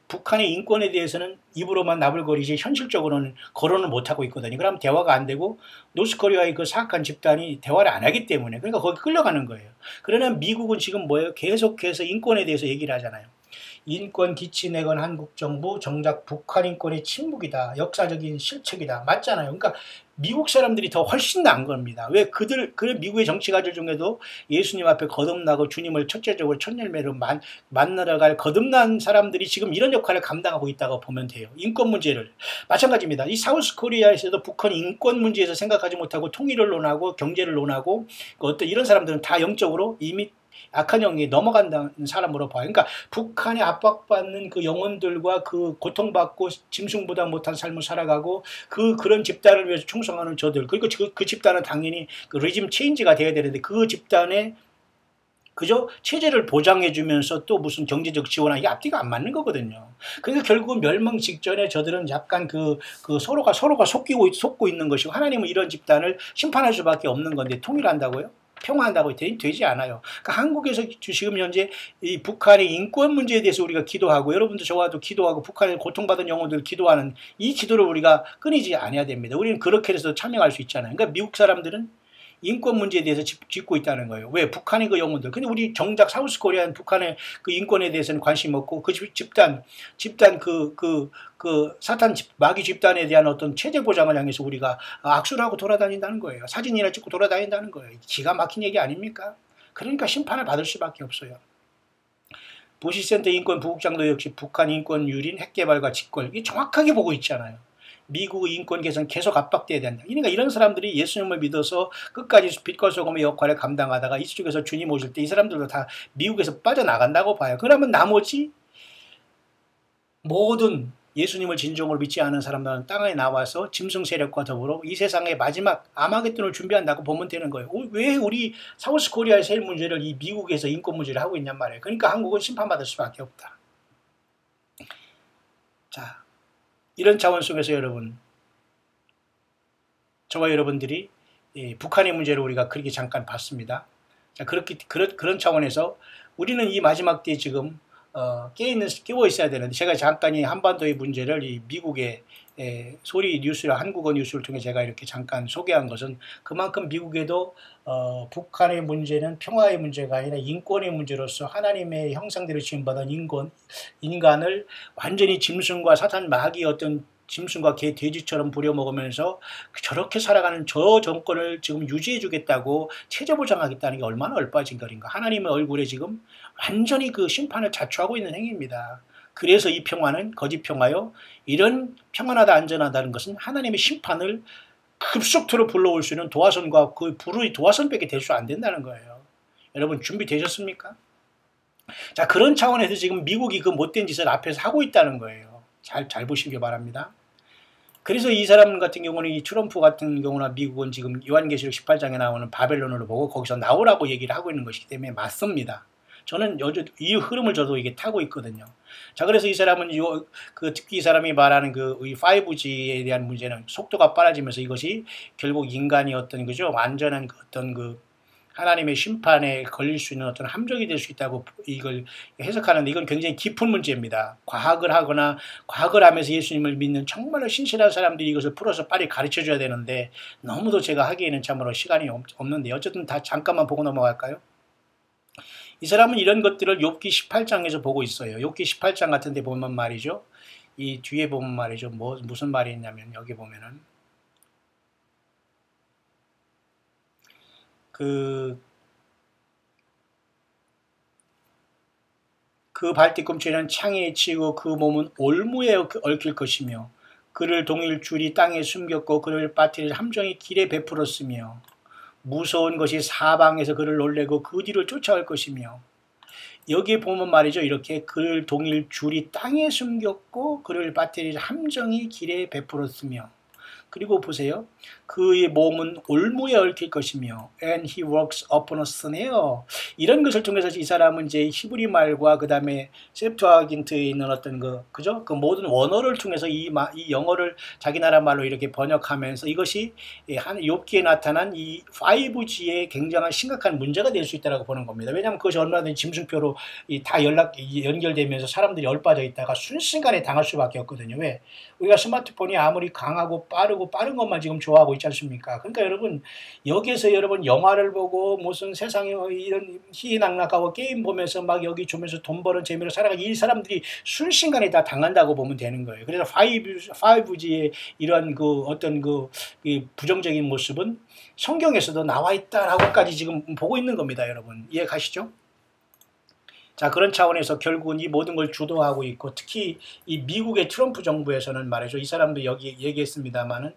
북한의 인권에 대해서는 입으로만 나불거리지 현실적으로는 거론을 못하고 있거든요. 그럼 대화가 안 되고 노스 코리아의 그 사악한 집단이 대화를 안 하기 때문에 그러니까 거기 끌려가는 거예요. 그러나 미국은 지금 뭐예요? 계속해서 인권에 대해서 얘기를 하잖아요. 인권 기치 내건 한국 정부 정작 북한 인권의 침묵이다. 역사적인 실책이다. 맞잖아요. 그러니까 미국 사람들이 더 훨씬 나은 겁니다. 왜 그래 미국의 정치가들 중에도 예수님 앞에 거듭나고 주님을 첫째적으로 첫 열매로 만나러 갈 거듭난 사람들이 지금 이런 역할을 감당하고 있다고 보면 돼요. 인권 문제를. 마찬가지입니다. 이 사우스 코리아에서도 북한 인권 문제에서 생각하지 못하고 통일을 논하고 경제를 논하고 어떤 이런 사람들은 다 영적으로 이미 악한 영이 넘어간다는 사람으로 봐요. 그러니까 북한에 압박받는 그 영혼들과 그 고통받고 짐승보다 못한 삶을 살아가고 그런 집단을 위해서 충성하는 저들 그리고 그 집단은 당연히 그 리즘 체인지가 돼야 되는데 그 집단에 그저 체제를 보장해주면서 또 무슨 경제적 지원하기 이게 앞뒤가 안 맞는 거거든요. 그러니까 결국은 멸망 직전에 저들은 약간 서로가 속고 있는 것이고 하나님은 이런 집단을 심판할 수밖에 없는 건데 통일한다고요? 평화한다고 되지 않아요. 그러니까 한국에서 지금 현재 이 북한의 인권 문제에 대해서 우리가 기도하고 여러분도 저와도 기도하고 북한의 고통받은 영혼들 기도하는 이 기도를 우리가 끊이지 않아야 됩니다. 우리는 그렇게 해서 참여할 수 있잖아요. 그러니까 미국 사람들은 인권 문제에 대해서 짚고 있다는 거예요. 왜? 북한의 그 영혼들. 근데 우리 정작 사우스 코리아는 북한의 그 인권에 대해서는 관심 없고 그 집단 사탄 마귀 집단에 대한 어떤 체제 보장을 향해서 우리가 악수를 하고 돌아다닌다는 거예요. 사진이나 찍고 돌아다닌다는 거예요. 기가 막힌 얘기 아닙니까? 그러니까 심판을 받을 수밖에 없어요. 부시센터 인권 부국장도 역시 북한 인권 유린 핵개발과 직권 이게 정확하게 보고 있잖아요. 미국의 인권 개선 계속 압박돼야 된다. 그러니까 이런 사람들이 예수님을 믿어서 끝까지 빛과 소금의 역할을 감당하다가 이쪽에서 주님 오실 때 이 사람들도 다 미국에서 빠져나간다고 봐요. 그러면 나머지 모든 예수님을 진정으로 믿지 않은 사람들은 땅에 나와서 짐승 세력과 더불어 이 세상의 마지막 아마겟돈을 준비한다고 보면 되는 거예요. 왜 우리 사우스 코리아의 세일 문제를 이 미국에서 인권 문제를 하고 있냔 말이에요. 그러니까 한국은 심판받을 수밖에 없다. 자. 이런 차원 속에서 여러분, 저와 여러분들이 북한의 문제를 우리가 그렇게 잠깐 봤습니다. 자, 그런 차원에서 우리는 이 마지막 때에 지금 깨어 있어야 되는데 제가 잠깐 이 한반도의 문제를 이 미국의 소리 뉴스를 한국어 뉴스를 통해 제가 이렇게 잠깐 소개한 것은 그만큼 미국에도 북한의 문제는 평화의 문제가 아니라 인권의 문제로서 하나님의 형상대로 지음받은 인간을 완전히 짐승과 사탄 마귀의 어떤 짐승과 개 돼지처럼 부려먹으면서 저렇게 살아가는 저 정권을 지금 유지해 주겠다고 체제 보장하겠다는 게 얼마나 얼빠진 거인가. 하나님의 얼굴에 지금 완전히 그 심판을 자초하고 있는 행위입니다. 그래서 이 평화는 거짓 평화요. 이런 평안하다 안전하다는 것은 하나님의 심판을 급속도로 불러올 수 있는 도화선과 그 불의 도화선밖에 될 수 안 된다는 거예요. 여러분 준비되셨습니까? 자, 그런 차원에서 지금 미국이 그 못된 짓을 앞에서 하고 있다는 거예요. 잘 보시기 바랍니다. 그래서 이 사람 같은 경우는 이 트럼프 같은 경우나 미국은 지금 요한계시록 18장에 나오는 바벨론을 보고 거기서 나오라고 얘기를 하고 있는 것이기 때문에 맞습니다. 저는 이 흐름을 저도 이게 타고 있거든요. 자, 그래서 이 사람은 특히 이 사람이 말하는 그 5G에 대한 문제는 속도가 빨라지면서 이것이 결국 인간이 어떤 그죠 완전한 어떤 그 하나님의 심판에 걸릴 수 있는 어떤 함정이 될 수 있다고 이걸 해석하는데 이건 굉장히 깊은 문제입니다. 과학을 하거나 과학을 하면서 예수님을 믿는 정말로 신실한 사람들이 이것을 풀어서 빨리 가르쳐 줘야 되는데 너무도 제가 하기에는 참으로 시간이 없는데 어쨌든 다 잠깐만 보고 넘어갈까요? 이 사람은 이런 것들을 욥기 18장에서 보고 있어요. 욥기 18장 같은 데 보면 말이죠. 이 뒤에 보면 말이죠. 무슨 말이 있냐면 여기 보면은 그 발뒤꿈치는 창에 치고 그 몸은 올무에 얽힐 것이며 그를 동일 줄이 땅에 숨겼고 그를 빠뜨릴 함정이 길에 베풀었으며 무서운 것이 사방에서 그를 놀래고 그 뒤를 쫓아올 것이며 여기에 보면 말이죠. 이렇게 그를 동일 줄이 땅에 숨겼고 그를 빠뜨릴 함정이 길에 베풀었으며 그리고 보세요. 그의 몸은 올무에 얽힐 것이며 and he walks upon a snare. 이런 것을 통해서 이 사람은 이제 히브리 말과 그 다음에 셉투아긴트에 있는 어떤 그죠? 그 모든 원어를 통해서 이 영어를 자기 나라 말로 이렇게 번역하면서 이것이 욥기에 나타난 이 5G의 굉장한 심각한 문제가 될 수 있다고 보는 겁니다. 왜냐하면 그것이 얼마든지 짐승표로 다 연결되면서 사람들이 얼빠져 있다가 순식간에 당할 수밖에 없거든요. 왜? 우리가 스마트폰이 아무리 강하고 빠른 것만 지금 좋아하고 있지 않습니까? 그러니까 여러분 여기에서 여러분 영화를 보고 무슨 세상에 이런 희희낙낙하고 게임 보면서 막 여기 주면서 돈 버는 재미로 살아가는 이 사람들이 순식간에 다 당한다고 보면 되는 거예요. 그래서 5G의 이러한 어떤 이 부정적인 모습은 성경에서도 나와 있다라고까지 지금 보고 있는 겁니다. 여러분 이해 가시죠? 자, 그런 차원에서 결국은 이 모든 걸 주도하고 있고 특히 이 미국의 트럼프 정부에서는 말이죠. 이 사람도 여기 얘기했습니다만은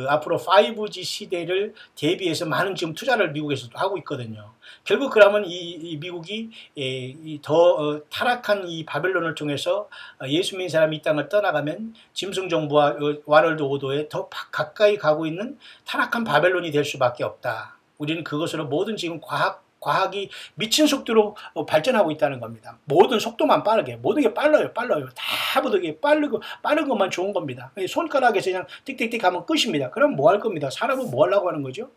앞으로 5G 시대를 대비해서 많은 지금 투자를 미국에서도 하고 있거든요. 결국 그러면 이 미국이 더 타락한 이 바벨론을 통해서 예수 믿는 사람이 이 땅을 떠나가면 짐승 정부와 와널드 오도에 더 가까이 가고 있는 타락한 바벨론이 될 수밖에 없다. 우리는 그것으로 모든 지금 과학이 미친 속도로 발전하고 있다는 겁니다. 모든 속도만 빠르게, 모든 게 빨라요. 다 모든 게 빠른 것만 좋은 겁니다. 손가락에서 그냥 띡띡띡 하면 끝입니다. 그럼 뭐 할 겁니다? 사람은 뭐 하려고 하는 거죠?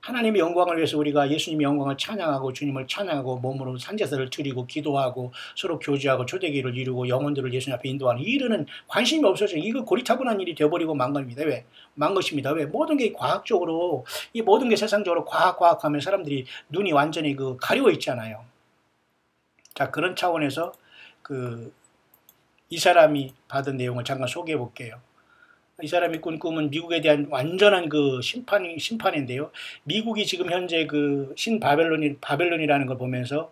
하나님의 영광을 위해서 우리가 예수님의 영광을 찬양하고 주님을 찬양하고 몸으로 산제사를 드리고 기도하고 서로 교제하고 초대기를 이루고 영혼들을 예수님 앞에 인도하는 이 일은 관심이 없어져. 이거 고리타분한 일이 되어버리고 만 겁니다. 왜? 만 것입니다. 왜? 모든 게 과학적으로 이 모든 게 세상적으로 과학하면 사람들이 눈이 완전히 가려워 있잖아요. 자, 그런 차원에서 이 사람이 받은 내용을 잠깐 소개해 볼게요. 이 사람이 꾼 꿈은 미국에 대한 완전한 심판인데요. 미국이 지금 현재 바벨론이라는 걸 보면서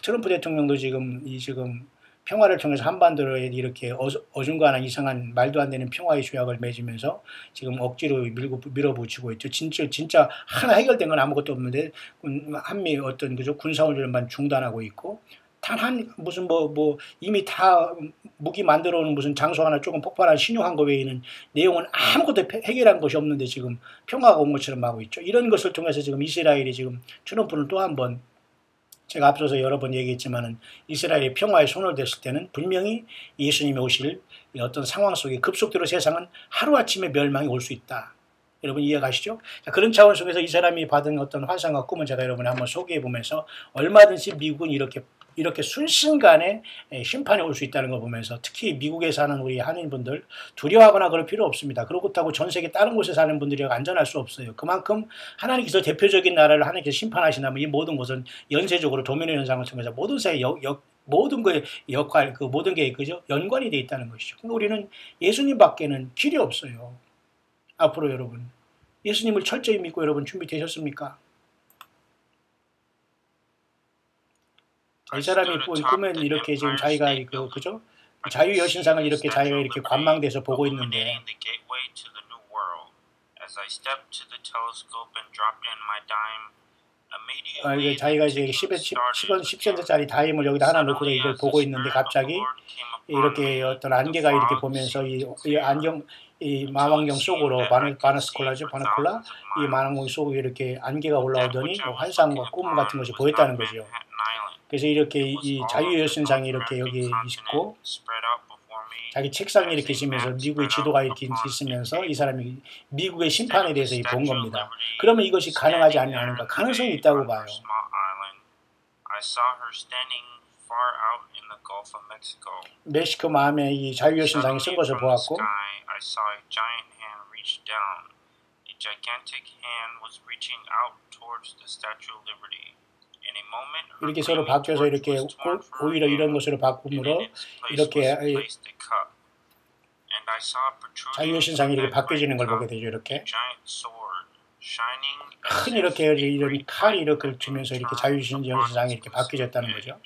트럼프 대통령도 지금 평화를 통해서 한반도에 이렇게 어중간한 이상한 말도 안 되는 평화의 조약을 맺으면서 지금 억지로 밀어붙이고 있죠. 진짜 하나 해결된 건 아무것도 없는데 한미 어떤 군사훈련만 중단하고 있고. 무슨 이미 다 무기 만들어 오는 무슨 장소 하나 조금 폭발한 신용한 거 외에는 내용은 아무것도 해결한 것이 없는데 지금 평화가 온 것처럼 하고 있죠. 이런 것을 통해서 지금 이스라엘이 지금 트럼프는 또 한 번 제가 앞서서 여러 번 얘기했지만은 이스라엘이 평화에 손을 댔을 때는 분명히 예수님이 오실 어떤 상황 속에 급속도로 세상은 하루아침에 멸망이 올 수 있다. 여러분 이해 가시죠? 자, 그런 차원 속에서 이 사람이 받은 어떤 환상과 꿈은 제가 여러분에 한번 소개해 보면서 얼마든지 미국은 이렇게 이렇게 순식간에 심판이 올 수 있다는 걸 보면서 특히 미국에 사는 우리 한인분들 두려워하거나 그럴 필요 없습니다. 그렇다고 전 세계 다른 곳에 사는 분들이 안전할 수 없어요. 그만큼 하나님께서 대표적인 나라를 하나님께서 심판하신다면 이 모든 것은 연쇄적으로 도미노 현상을 통해서 모든 사회 모든 거의 역할, 그 모든 게 그죠? 연관이 되어 있다는 것이죠. 그러니까 우리는 예수님밖에는 길이 없어요. 앞으로 여러분 예수님을 철저히 믿고 여러분 준비되셨습니까? 이 사람이 꿈은 이렇게 지금 자기가 그죠? 자유 여신상을 이렇게 자기가 이렇게 관망돼서 보고 있는데 이게 자기가 이제 10센트짜리 다임을 여기다 하나 놓고 이걸 보고 있는데 갑자기 이렇게 어떤 안개가 이렇게 보면서 이 망원경 속으로 바나스콜라죠, 바나콜라 이 망원경 속으로 이렇게 안개가 올라오더니 환상과 꿈 같은 것이 보였다는 거죠. 그래서 이렇게 이 자유 여신상이 이렇게 여기 있고 자기 책상에 이렇게 있으면서 미국의 지도가 이렇게 있으면서 이 사람이 미국의 심판에 대해서 본 겁니다. 그러면 이것이 가능하지 않는가? 가능성이 있다고 봐요. 멕시코 마음에 이 자유 여신상이 쓴 것을 보았고 이렇게 서로 바뀌어서 이렇게 오히려 이런 것으로 바꿈으로 이렇게 자유여신상이 이렇게 바뀌어지는 걸 보게 되죠. 이렇게 큰 이렇게 이런 칼이 이렇게 주면서 이렇게 자유여신상이 이렇게 바뀌어졌다는 거죠.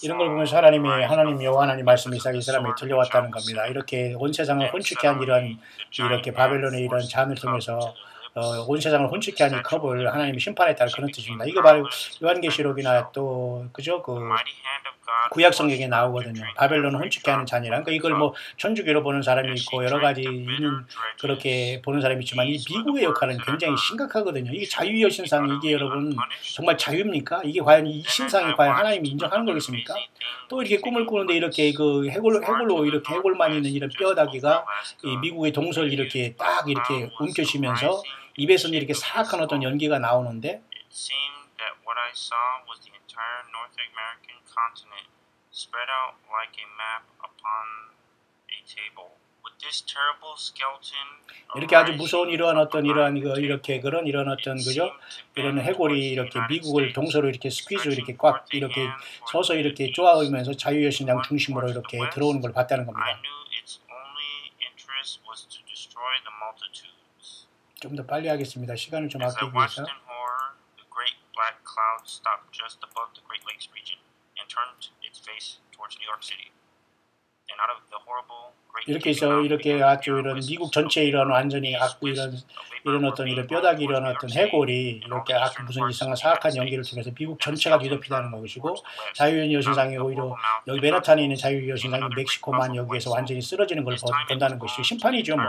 이런 걸 보면서 하나님 여호와 하나님 말씀이 이 사람에게 들려왔다는 겁니다. 이렇게 온 세상을 혼축케 한 이렇게 바벨론의 이런 잔을 통해서 온 세상을 혼축케 한 이 컵을 하나님이 심판했다는 그런 뜻입니다. 이거 바로 요한계시록이나 또 그죠 구약 성경에 나오거든요. 바벨론을 혼축케 하는 잔이란 그러니까 이걸 뭐 천주교로 보는 사람이 있고 여러 가지 있는 그렇게 보는 사람이 있지만 이 미국의 역할은 굉장히 심각하거든요. 이게 자유의 신상 이게 여러분 정말 자유입니까? 이게 과연 이 신상이 과연 하나님이 인정하는 거겠습니까? 또 이렇게 꿈을 꾸는데 이렇게 그 해골로 이렇게 해골만 있는 이런 뼈다귀가 이 미국의 동서를 이렇게 딱 이렇게 움켜쥐면서 입에서는 이렇게 사악한 어떤 연기가 나오는데 이렇게 아주 무서운 이러한 어떤 이러한 어떤 그죠? 이런 해골이 이렇게 미국을 동서로 이렇게 스퀴즈 이렇게 꽉 이렇게 서서 이렇게 쪼아오면서 자유여신상 중심으로 이렇게 들어오는 걸 봤다는 겁니다. 좀 더 빨리 하겠습니다. 시간을 좀 아끼기 위해서. 이렇게 해서 이렇게 아주 이런 미국 전체 이런 완전히 이런 어떤 이런 뼈다귀 이런 어떤 해골이 이렇게 무슨 이상한 사악한 연기를 통해서 미국 전체가 뒤덮이다는 것이고 자유의 여신상이 오히려 여기 맨하탄에 있는 자유의 여신상이 멕시코만 여기에서 완전히 쓰러지는 걸 본다는 것이 심판이죠 뭐.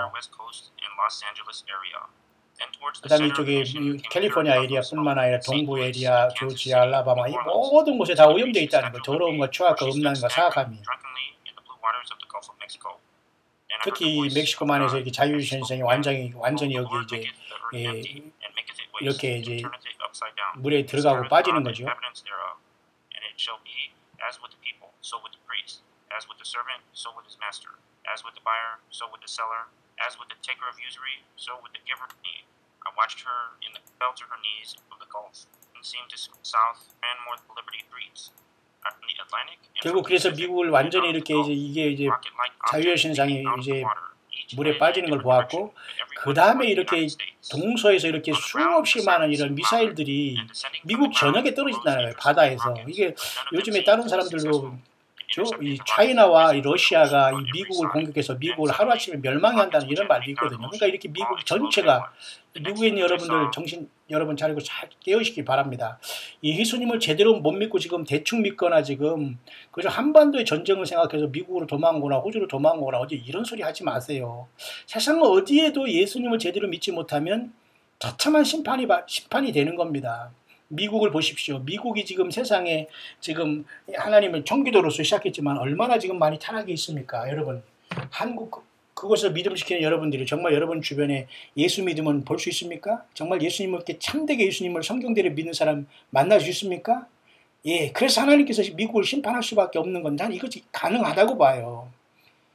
그 다음에 이쪽에 캘리포니아 에리아뿐만 아니라 동부 에리아, 조지아, 알라바마 이 모든 곳에 다 오염되어 있다는 거. 더러움과 추악과 음란과 사악함이. 특히 멕시코만에서 이렇게 자유여신상이 완전히 여기 이제 이렇게 이제 물에 들어가고 빠지는 거죠. 결국 그래서 미국을 완전히 이렇게 이제 자유여신상이 이제 물에 빠지는 걸 보았고 그 다음에 이렇게 동서에서 이렇게 수없이 많은 이런 미사일들이 미국 전역에 떨어진다는 거예요. 바다에서. 이게 요즘에 다른 사람들도 이 차이나와 이 러시아가 이 미국을 공격해서 미국을 하루아침에 멸망해 한다는 이런 말도 있거든요. 그러니까 이렇게 미국 전체가 미국에 있는 여러분들 정신 여러분 차리고 잘 깨우시기 바랍니다. 이 예수님을 제대로 못 믿고 지금 대충 믿거나 지금 그저 한반도의 전쟁을 생각해서 미국으로 도망오거나 호주로 도망오거나 어디 이런 소리 하지 마세요. 세상 어디에도 예수님을 제대로 믿지 못하면 처참한 심판이 되는 겁니다. 미국을 보십시오. 미국이 지금 세상에 지금 하나님을 청기도로서 시작했지만 얼마나 지금 많이 타락해 있습니까? 여러분, 한국 그것을 믿음시키는 여러분들이 정말 여러분 주변에 예수 믿으면 볼 수 있습니까? 정말 예수님을 이렇게 참되게 예수님을 성경대로 믿는 사람 만날 수 있습니까? 예, 그래서 하나님께서 미국을 심판할 수밖에 없는 건 난 이것이 가능하다고 봐요.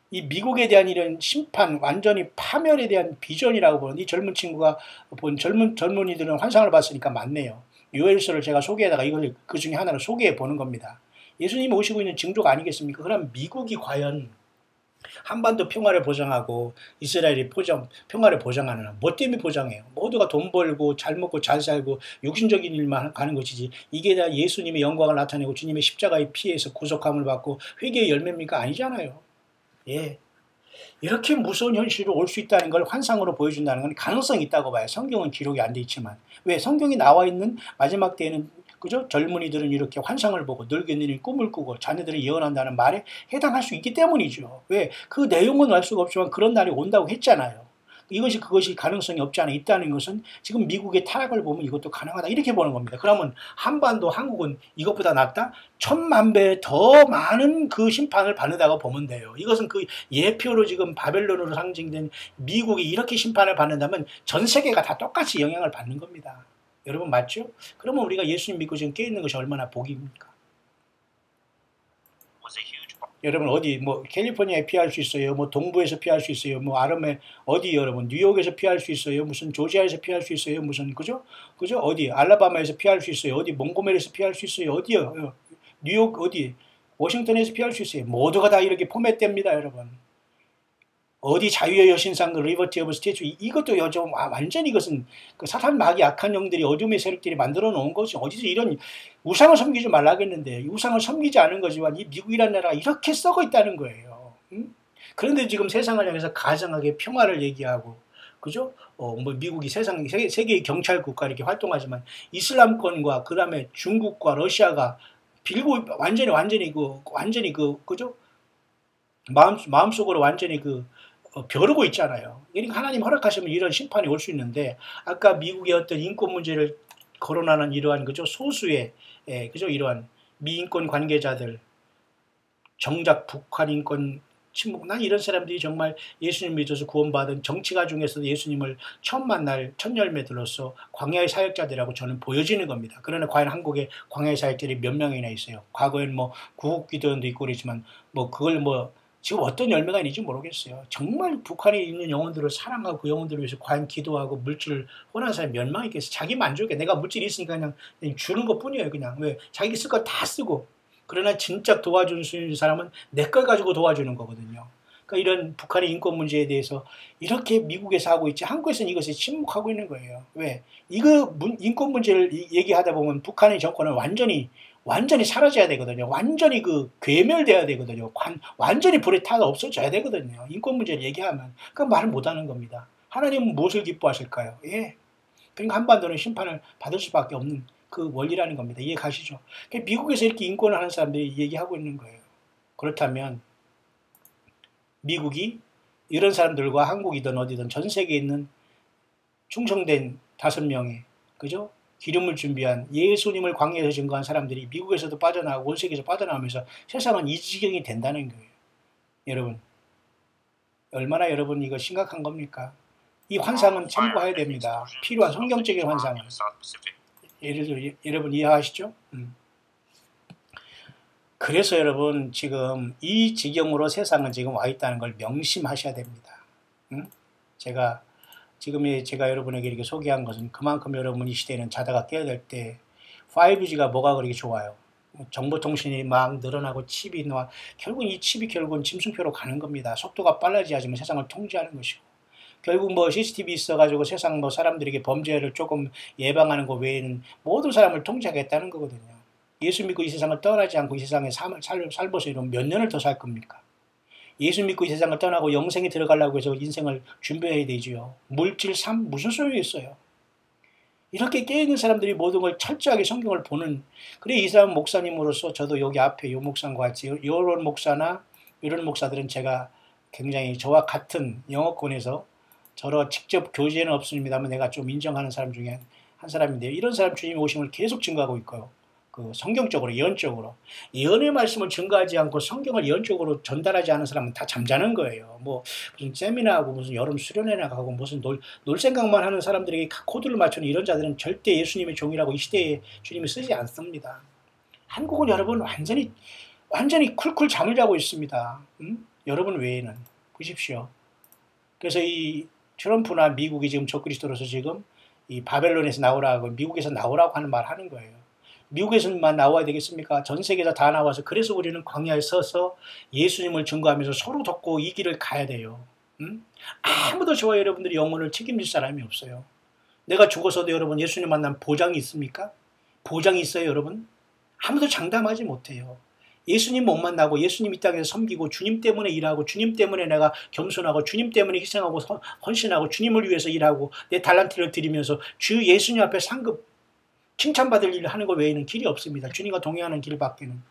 이 미국에 대한 이런 심판, 완전히 파멸에 대한 비전이라고 보는 이 젊은 친구가 본 젊은이들은 환상을 봤으니까 맞네요. 요엘서를 제가 소개하다가 이걸 그 중에 하나를 소개해 보는 겁니다. 예수님이 오시고 있는 징조가 아니겠습니까? 그럼 미국이 과연 한반도 평화를 보장하고 이스라엘이 평화를 보장하느냐? 뭐 때문에 보장해요? 모두가 돈 벌고 잘 먹고 잘 살고 육신적인 일만 가는 것이지 이게 다 예수님의 영광을 나타내고 주님의 십자가의 피해서 구속함을 받고 회개의 열매입니까? 아니잖아요. 예. 이렇게 무서운 현실로 올 수 있다는 걸 환상으로 보여준다는 건 가능성이 있다고 봐요. 성경은 기록이 안 돼 있지만. 왜? 성경이 나와 있는 마지막 때에는 그죠? 젊은이들은 이렇게 환상을 보고 늙은이들은 꿈을 꾸고 자녀들이 예언한다는 말에 해당할 수 있기 때문이죠. 왜? 그 내용은 알 수가 없지만 그런 날이 온다고 했잖아요. 그것이 가능성이 없지 않아 있다는 것은 지금 미국의 타락을 보면 이것도 가능하다 이렇게 보는 겁니다. 그러면 한반도 한국은 이것보다 낫다? 1000만 배 더 많은 그 심판을 받는다고 보면 돼요. 이것은 그 예표로 지금 바벨론으로 상징된 미국이 이렇게 심판을 받는다면 전 세계가 다 똑같이 영향을 받는 겁니다. 여러분 맞죠? 그러면 우리가 예수님 믿고 지금 깨있는 것이 얼마나 복입니까? 여러분 어디 뭐 캘리포니아에 피할 수 있어요. 뭐 동부에서 피할 수 있어요. 뭐 아름에 어디 여러분 뉴욕에서 피할 수 있어요. 무슨 조지아에서 피할 수 있어요. 무슨 그죠? 어디 알라바마에서 피할 수 있어요. 어디 몽고메리에서 피할 수 있어요. 어디요? 뉴욕 어디 워싱턴에서 피할 수 있어요. 모두가 다 이렇게 포맷됩니다, 여러분. 어디 자유의 여신상 리버티 오브 스태츄 이것도 요즘 완전히 이것은 그 사탄 마귀 악한 영들이 어둠의 세력들이 만들어 놓은 것이 어디서 이런 우상을 섬기지 말라겠는데 우상을 섬기지 않은 거지만 이 미국이라는 나라가 이렇게 썩어 있다는 거예요. 응? 그런데 지금 세상을 향해서 가장하게 평화를 얘기하고 그죠? 뭐 미국이 세계의 경찰 국가 이렇게 활동하지만 이슬람권과 그다음에 중국과 러시아가 빌고 완전히 그죠? 마음속으로 완전히 벼르고 있잖아요. 그러니까 하나님 허락하시면 이런 심판이 올 수 있는데 아까 미국의 어떤 인권 문제를 거론하는 이러한 그죠 소수의 그죠 이러한 미인권 관계자들 정작 북한 인권 침묵 난 이런 사람들이 정말 예수님 믿어서 구원받은 정치가 중에서도 예수님을 처음 만날 첫 열매들로서 광야의 사역자들이라고 저는 보여지는 겁니다. 그러나 과연 한국에 광야의 사역자들이 몇 명이나 있어요. 과거에는 뭐 구국기도원도 있고 그랬지만 뭐 그걸 뭐 지금 어떤 열매가 있는지 모르겠어요. 정말 북한에 있는 영혼들을 사랑하고 그 영혼들을 위해서 과연 기도하고 물질을 원하는 사람이 몇 명 있겠어요. 자기 만족에 내가 물질이 있으니까 그냥 주는 것 뿐이에요. 그냥 왜 자기 쓸 거 다 쓰고 그러나 진짜 도와줄 수 있는 사람은 내 걸 가지고 도와주는 거거든요. 그러니까 이런 북한의 인권 문제에 대해서 이렇게 미국에서 하고 있지 한국에서는 이것에 침묵하고 있는 거예요. 왜? 인권 문제를 얘기하다 보면 북한의 정권은 완전히 사라져야 되거든요. 완전히 괴멸돼야 되거든요. 완전히 불에 타가 없어져야 되거든요. 인권 문제를 얘기하면. 그 말을 못하는 겁니다. 하나님은 무엇을 기뻐하실까요? 예. 그러니까 한반도는 심판을 받을 수밖에 없는 그 원리라는 겁니다. 이해 가시죠? 그러니까 미국에서 이렇게 인권을 하는 사람들이 얘기하고 있는 거예요. 그렇다면 미국이 이런 사람들과 한국이든 어디든 전 세계에 있는 충성된 5명의 그죠? 기름을 준비한 예수님을 광야에서 증거한 사람들이 미국에서도 빠져나가고 온 세계에서 빠져나오면서 세상은 이 지경이 된다는 거예요. 여러분 얼마나 여러분 이거 심각한 겁니까? 이 환상은 참고해야 됩니다. 필요한 성경적인 환상은. 예를 들어 여러분 이해하시죠? 그래서 여러분 지금 이 지경으로 세상은 지금 와 있다는 걸 명심하셔야 됩니다. 제가 여러분에게 이렇게 소개한 것은 그만큼 여러분 이 시대에는 자다가 깨야 될 때 5G가 뭐가 그렇게 좋아요. 정보통신이 막 늘어나고 칩이 나와 결국 이 칩이 결국은 짐승표로 가는 겁니다. 속도가 빨라져야지만 세상을 통제하는 것이고 결국 뭐 CCTV 있어가지고 세상 뭐 사람들에게 범죄를 조금 예방하는 것 외에는 모든 사람을 통제하겠다는 거거든요. 예수 믿고 이 세상을 떠나지 않고 이 세상에 살면서 이러면 몇 년을 더 살 겁니까? 예수 믿고 이 세상을 떠나고 영생에 들어가려고 해서 인생을 준비해야 되지요. 물질, 삶 무슨 소용이 있어요. 이렇게 깨어있는 사람들이 모든 걸 철저하게 성경을 보는 그래 이 사람 목사님으로서 저도 여기 앞에 이 목사님과 같이 이런 목사나 이런 목사들은 제가 굉장히 저와 같은 영어권에서 저로 직접 교제는 없습니다만 내가 좀 인정하는 사람 중에 한 사람인데요. 이런 사람 주님의 오심을 계속 증거하고 있고요. 그 성경적으로, 예언적으로. 예언의 말씀을 증거하지 않고 성경을 예언적으로 전달하지 않은 사람은 다 잠자는 거예요. 뭐 무슨 세미나하고 무슨 여름 수련회 나가고 무슨 놀 생각만 하는 사람들에게 코드를 맞추는 이런 자들은 절대 예수님의 종이라고 이 시대에 주님이 쓰지 않습니다. 한국은 여러분 완전히 쿨쿨 잠을 자고 있습니다. 여러분 외에는. 보십시오. 그래서 이 트럼프나 미국이 지금 적그리스도로서 지금 이 바벨론에서 나오라고, 미국에서 나오라고 하는 말 하는 거예요. 미국에서만 나와야 되겠습니까? 전 세계에서 다 나와서, 그래서 우리는 광야에 서서 예수님을 증거하면서 서로 돕고 이 길을 가야 돼요. 아무도 저와 여러분들이 영혼을 책임질 사람이 없어요. 내가 죽어서도 여러분 예수님 만난 보장이 있습니까? 보장이 있어요, 여러분? 아무도 장담하지 못해요. 예수님 못 만나고 예수님 이 땅에서 섬기고 주님 때문에 일하고 주님 때문에 내가 겸손하고 주님 때문에 희생하고 헌신하고 주님을 위해서 일하고 내 달란트를 드리면서 주 예수님 앞에 상급 칭찬받을 일을 하는 것 외에는 길이 없습니다. 주님과 동행하는 길밖에는.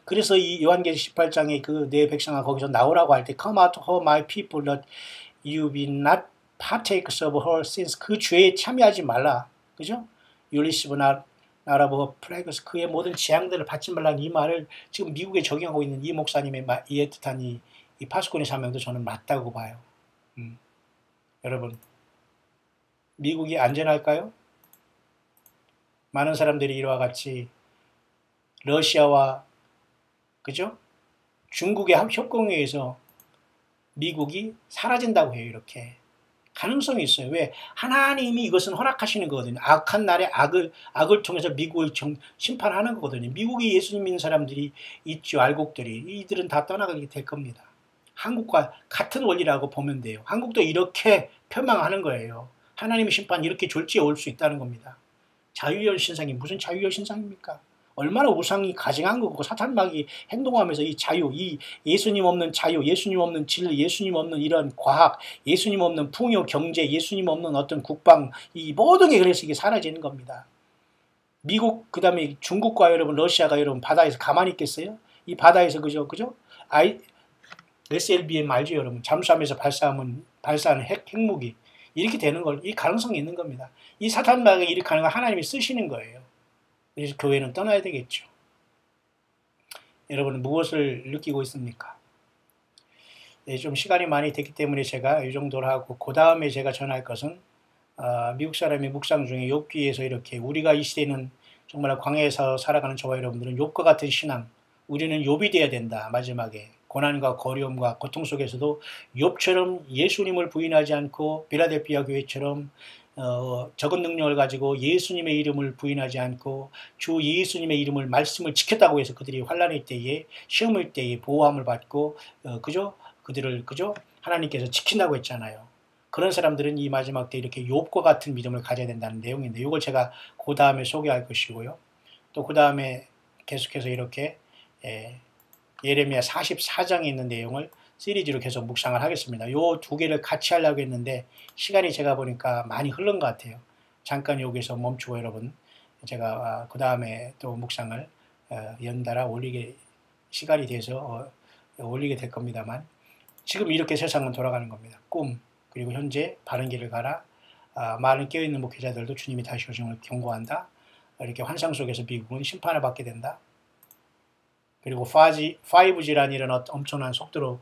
그래서 이 요한계시록 18장에 그 내 백성아 거기서 나오라고 할 때 Come out of my people that you be not partakers of her sins. 그 죄에 참여하지 말라. 그죠? 율리시브 나라버 프레그스 그의 모든 재앙들을 받지 말라는 이 말을 지금 미국에 적용하고 있는 이 목사님의 이에 뜻한 이 파수꾼의 사명도 저는 맞다고 봐요. 여러분, 미국이 안전할까요? 많은 사람들이 이와 같이 러시아와 그죠? 중국의 협공에 의해서 미국이 사라진다고 해요. 이렇게 가능성이 있어요. 왜? 하나님이 이것은 허락하시는 거거든요. 악한 날에 악을 통해서 미국을 심판하는 거거든요. 미국이 예수님 믿는 사람들이 있죠. 알곡들이. 이들은 다 떠나가게 될 겁니다. 한국과 같은 원리라고 보면 돼요. 한국도 이렇게 표방하는 거예요. 하나님의 심판 이렇게 졸지에 올 수 있다는 겁니다. 자유의 신상이 무슨 자유의 신상입니까? 얼마나 우상이 가증한 거고 사탄막이 행동하면서 이 자유, 이 예수님 없는 자유, 예수님 없는 진리, 예수님 없는 이런 과학, 예수님 없는 풍요, 경제, 예수님 없는 어떤 국방, 이 모든 게 그래서 이게 사라지는 겁니다. 미국, 그 다음에 중국과 여러분, 러시아가 여러분 바다에서 가만히 있겠어요? 이 바다에서 그죠? SLBM 알죠, 여러분? 잠수함에서 발사하는 핵무기. 이렇게 되는 걸, 이 가능성이 있는 겁니다. 이 사탄막이 이렇게 하는 걸 하나님이 쓰시는 거예요. 그래서 교회는 떠나야 되겠죠. 여러분은 무엇을 느끼고 있습니까? 네, 좀 시간이 많이 됐기 때문에 제가 이 정도로 하고 그 다음에 제가 전할 것은 미국 사람의 묵상 중에 욥기에서 이렇게 우리가 이 시대는 정말 광야에서 살아가는 저와 여러분들은 욥과 같은 신앙, 우리는 욥이 돼야 된다. 마지막에 고난과 거리움과 고통 속에서도 욥처럼 예수님을 부인하지 않고 빌라델피아 교회처럼 적은 능력을 가지고 예수님의 이름을 부인하지 않고 주 예수님의 이름을 말씀을 지켰다고 해서 그들이 환난의 때에 시험의 때에 보호함을 받고 그들을 하나님께서 지킨다고 했잖아요. 그런 사람들은 이 마지막 때 이렇게 욥과 같은 믿음을 가져야 된다는 내용인데 이걸 제가 그 다음에 소개할 것이고요. 또 그 다음에 계속해서 이렇게 예레미야 44장에 있는 내용을 시리즈로 계속 묵상을 하겠습니다. 요 두 개를 같이 하려고 했는데 시간이 제가 보니까 많이 흐른 것 같아요. 잠깐 여기서 멈추고 여러분 제가 그 다음에 또 묵상을 연달아 올리게 시간이 돼서 올리게 될 겁니다만 지금 이렇게 세상은 돌아가는 겁니다. 꿈 그리고 현재 바른 길을 가라. 많은 깨어있는 목회자들도 주님이 다시 오심을 경고한다. 이렇게 환상 속에서 미국은 심판을 받게 된다. 그리고 5G라는 이런 엄청난 속도로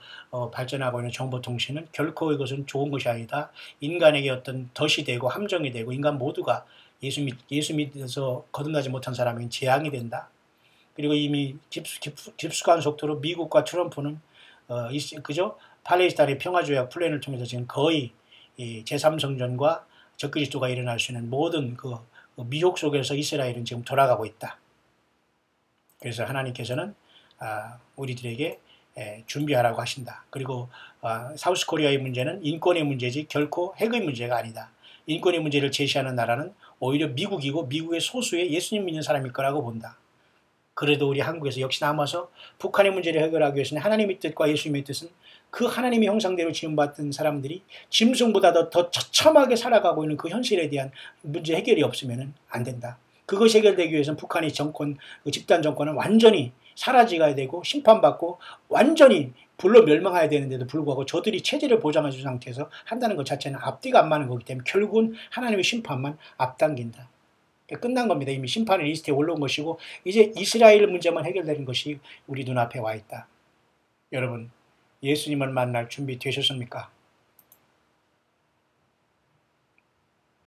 발전하고 있는 정보통신은 결코 이것은 좋은 것이 아니다. 인간에게 어떤 덫이 되고 함정이 되고 인간 모두가 예수 믿어서 거듭나지 못한 사람에게 재앙이 된다. 그리고 이미 깊숙한 속도로 미국과 트럼프는 팔레스타인의 평화조약 플랜을 통해서 지금 거의 제3성전과 적그리스도가 일어날 수 있는 모든 그 미혹 속에서 이스라엘은 지금 돌아가고 있다. 그래서 하나님께서는 우리들에게 준비하라고 하신다. 그리고 사우스 코리아의 문제는 인권의 문제지 결코 핵의 문제가 아니다. 인권의 문제를 제시하는 나라는 오히려 미국이고 미국의 소수의 예수님 믿는 사람일 거라고 본다. 그래도 우리 한국에서 역시 남아서 북한의 문제를 해결하기 위해서는 하나님의 뜻과 예수님의 뜻은 그 하나님의 형상대로 지음받은 사람들이 짐승보다 더 처참하게 살아가고 있는 그 현실에 대한 문제 해결이 없으면 안 된다. 그것이 해결되기 위해서는 북한의 정권, 그 집단 정권은 완전히 사라져야 되고 심판받고 완전히 불로 멸망해야 되는데도 불구하고 저들이 체제를 보장해 준 상태에서 한다는 것 자체는 앞뒤가 안 맞는 거기 때문에 결국은 하나님의 심판만 앞당긴다. 끝난 겁니다. 이미 심판의 리스트에 올라온 것이고 이제 이스라엘 문제만 해결되는 것이 우리 눈앞에 와 있다. 여러분, 예수님을 만날 준비 되셨습니까?